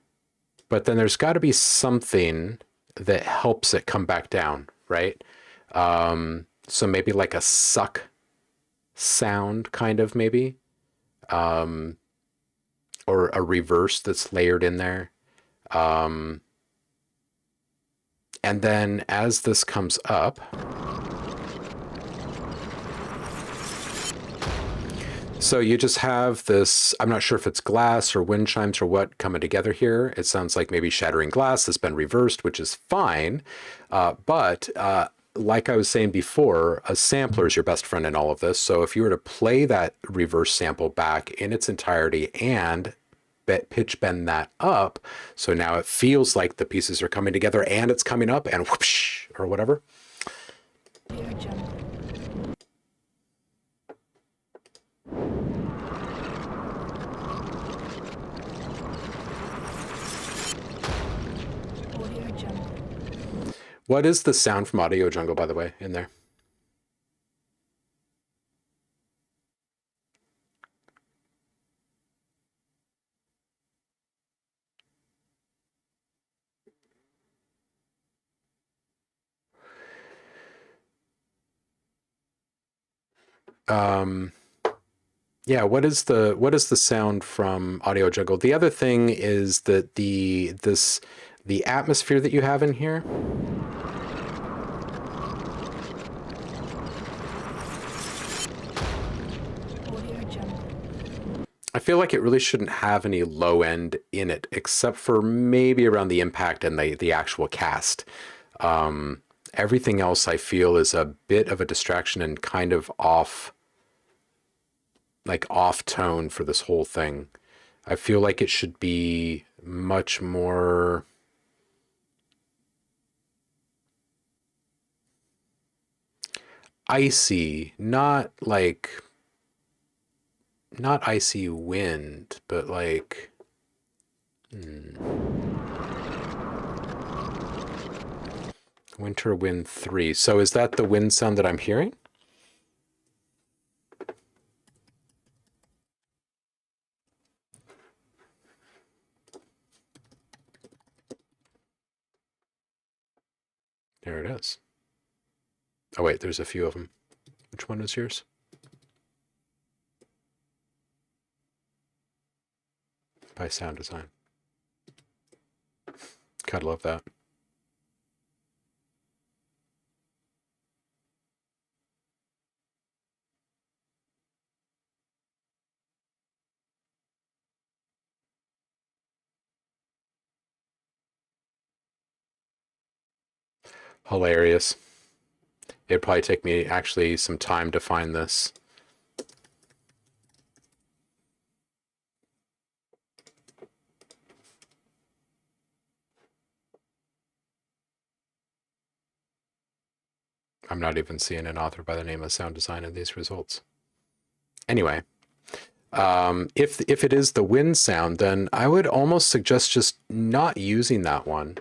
but then there's got to be something that helps it come back down, right? So maybe like a suck sound, kind of, maybe, or a reverse that's layered in there. And then as this comes up, so you just have this, I'm not sure if it's glass or wind chimes or what coming together here. It sounds like maybe shattering glass has been reversed, which is fine. But like I was saying before, a sampler is your best friend in all of this. So if you were to play that reverse sample back in its entirety and pitch bend that up, so now it feels like the pieces are coming together and it's coming up and whoosh, or whatever. What is the sound from Audio Jungle, by the way, in there? Yeah, what is the sound from Audio Jungle? The other thing is that the atmosphere that you have in here. I feel like it really shouldn't have any low end in it, except for maybe around the impact and the actual cast. Everything else I feel is a bit of a distraction and kind of off tone for this whole thing. I feel like it should be much more icy, not icy wind, but like Winter Wind 3. So is that the wind sound that I'm hearing? There it is. Oh wait, there's a few of them. Which one is yours? By Sound Design. Gotta love that. Hilarious. It'd probably take me actually some time to find this. I'm not even seeing an author by the name of Sound Design in these results. Anyway, if it is the wind sound, then I would almost suggest just not using that one.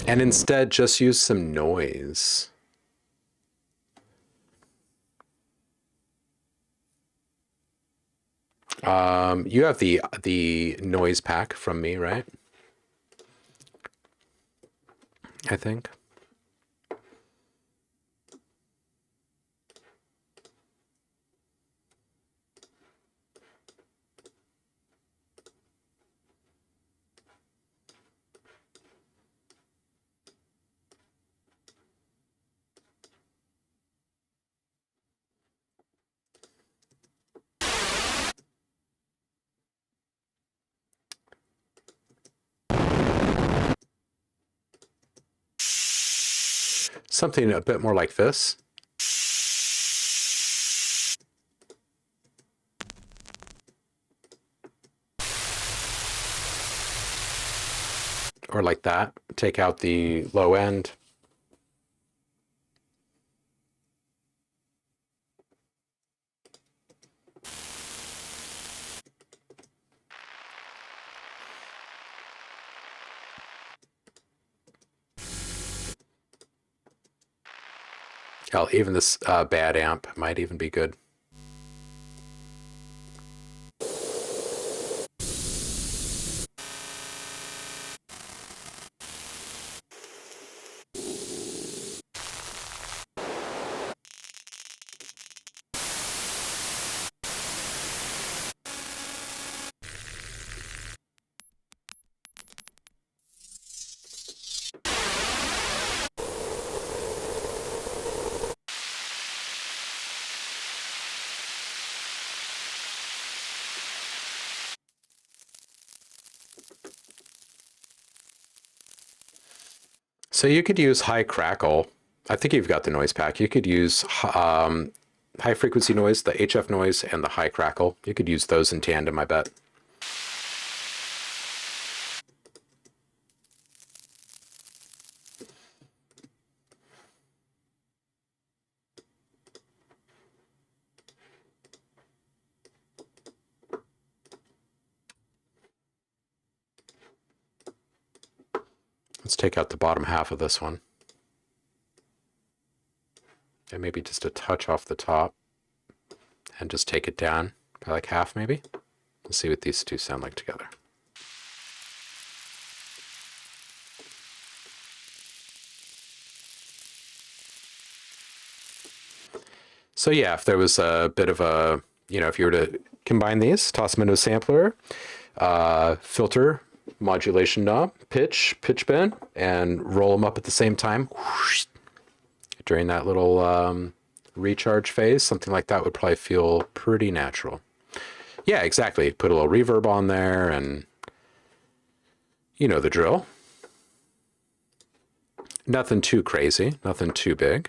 And instead just use some noise. You have the noise pack from me, right? I think. Something a bit more like this. Or like that. Take out the low end. Hell, even this bad amp might even be good. So you could use high crackle. I think you've got the noise pack. You could use high frequency noise, the HF noise, and the high crackle. You could use those in tandem, I bet. Let's take out the bottom half of this one. And maybe just a touch off the top. And just take it down by like half maybe. Let's see what these two sound like together. So yeah, if there was a bit of a, if you were to combine these, toss them into a sampler, filter, modulation knob, pitch bend, and roll them up at the same time whoosh, during that little recharge phase, something like that would probably feel pretty natural. Yeah, exactly. Put a little reverb on there, and you know the drill. Nothing too crazy, nothing too big.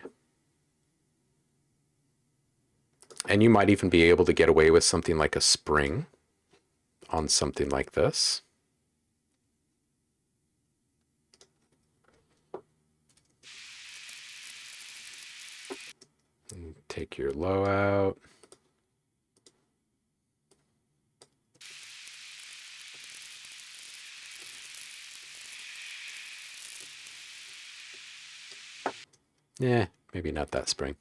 And you might even be able to get away with something like a spring on something like this. And take your low out. Yeah, maybe not that spring.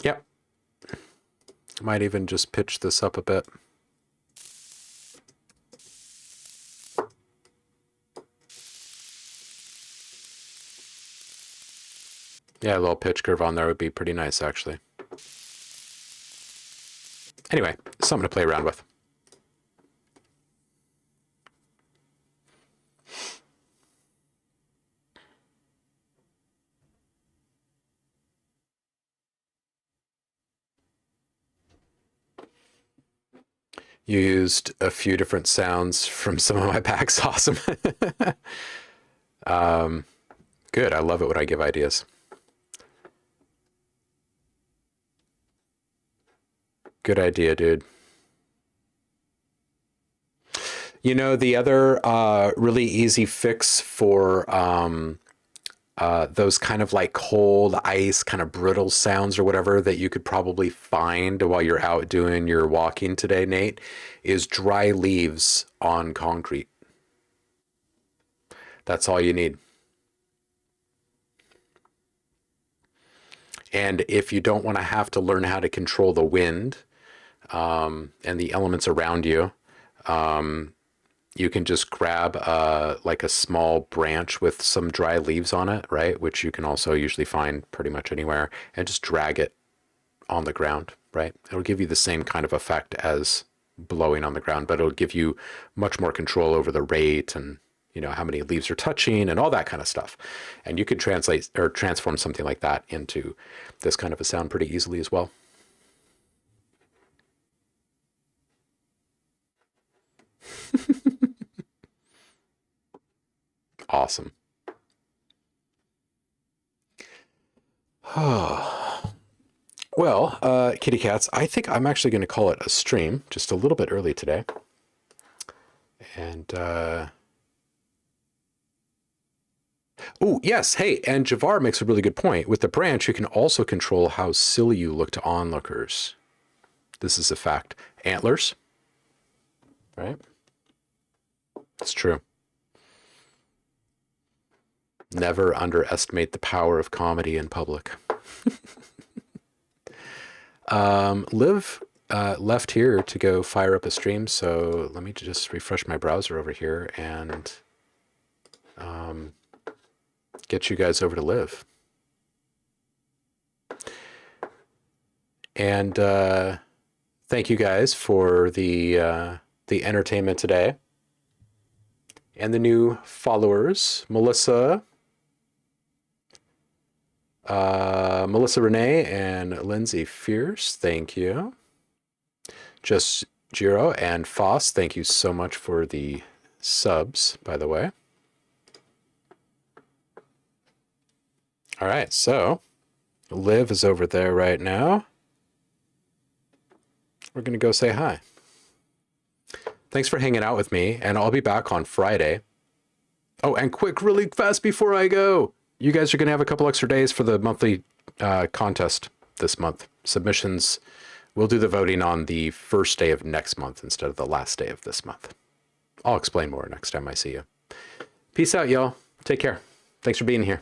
Yep. Might even just pitch this up a bit. Yeah, a little pitch curve on there would be pretty nice, actually. Anyway, something to play around with. You used a few different sounds from some of my packs. Awesome. Good. I love it when I give ideas. Good idea, dude. The other really easy fix for those kind of like cold ice, kind of brittle sounds or whatever that you could probably find while you're out doing your walking today, Nate, is dry leaves on concrete. That's all you need. And if you don't want to have to learn how to control the wind and the elements around you, you can just grab like a small branch with some dry leaves on it, right? Which you can also usually find pretty much anywhere, and just drag it on the ground, right? It'll give you the same kind of effect as blowing on the ground, but it'll give you much more control over the rate and how many leaves are touching and all that kind of stuff. And you could translate or transform something like that into this kind of a sound pretty easily as well. Awesome. Well, kitty cats, I think I'm actually going to call it a stream, just a little bit early today. And, oh, yes, hey, and Javar makes a really good point. With the branch, you can also control how silly you look to onlookers. This is a fact. Antlers, right? It's true. Never underestimate the power of comedy in public. Liv left here to go fire up a stream, so let me just refresh my browser over here and get you guys over to Liv. And thank you guys for the the entertainment today. And the new followers, Melissa Renee and Lindsay Fierce, thank you. Just Jiro and Foss, thank you so much for the subs, by the way. All right, so Liv is over there right now. We're going to go say hi. Thanks for hanging out with me, and I'll be back on Friday. Oh, and quick, really fast before I go, you guys are going to have a couple extra days for the monthly contest this month. Submissions, we'll do the voting on the first day of next month instead of the last day of this month. I'll explain more next time I see you. Peace out, y'all. Take care. Thanks for being here.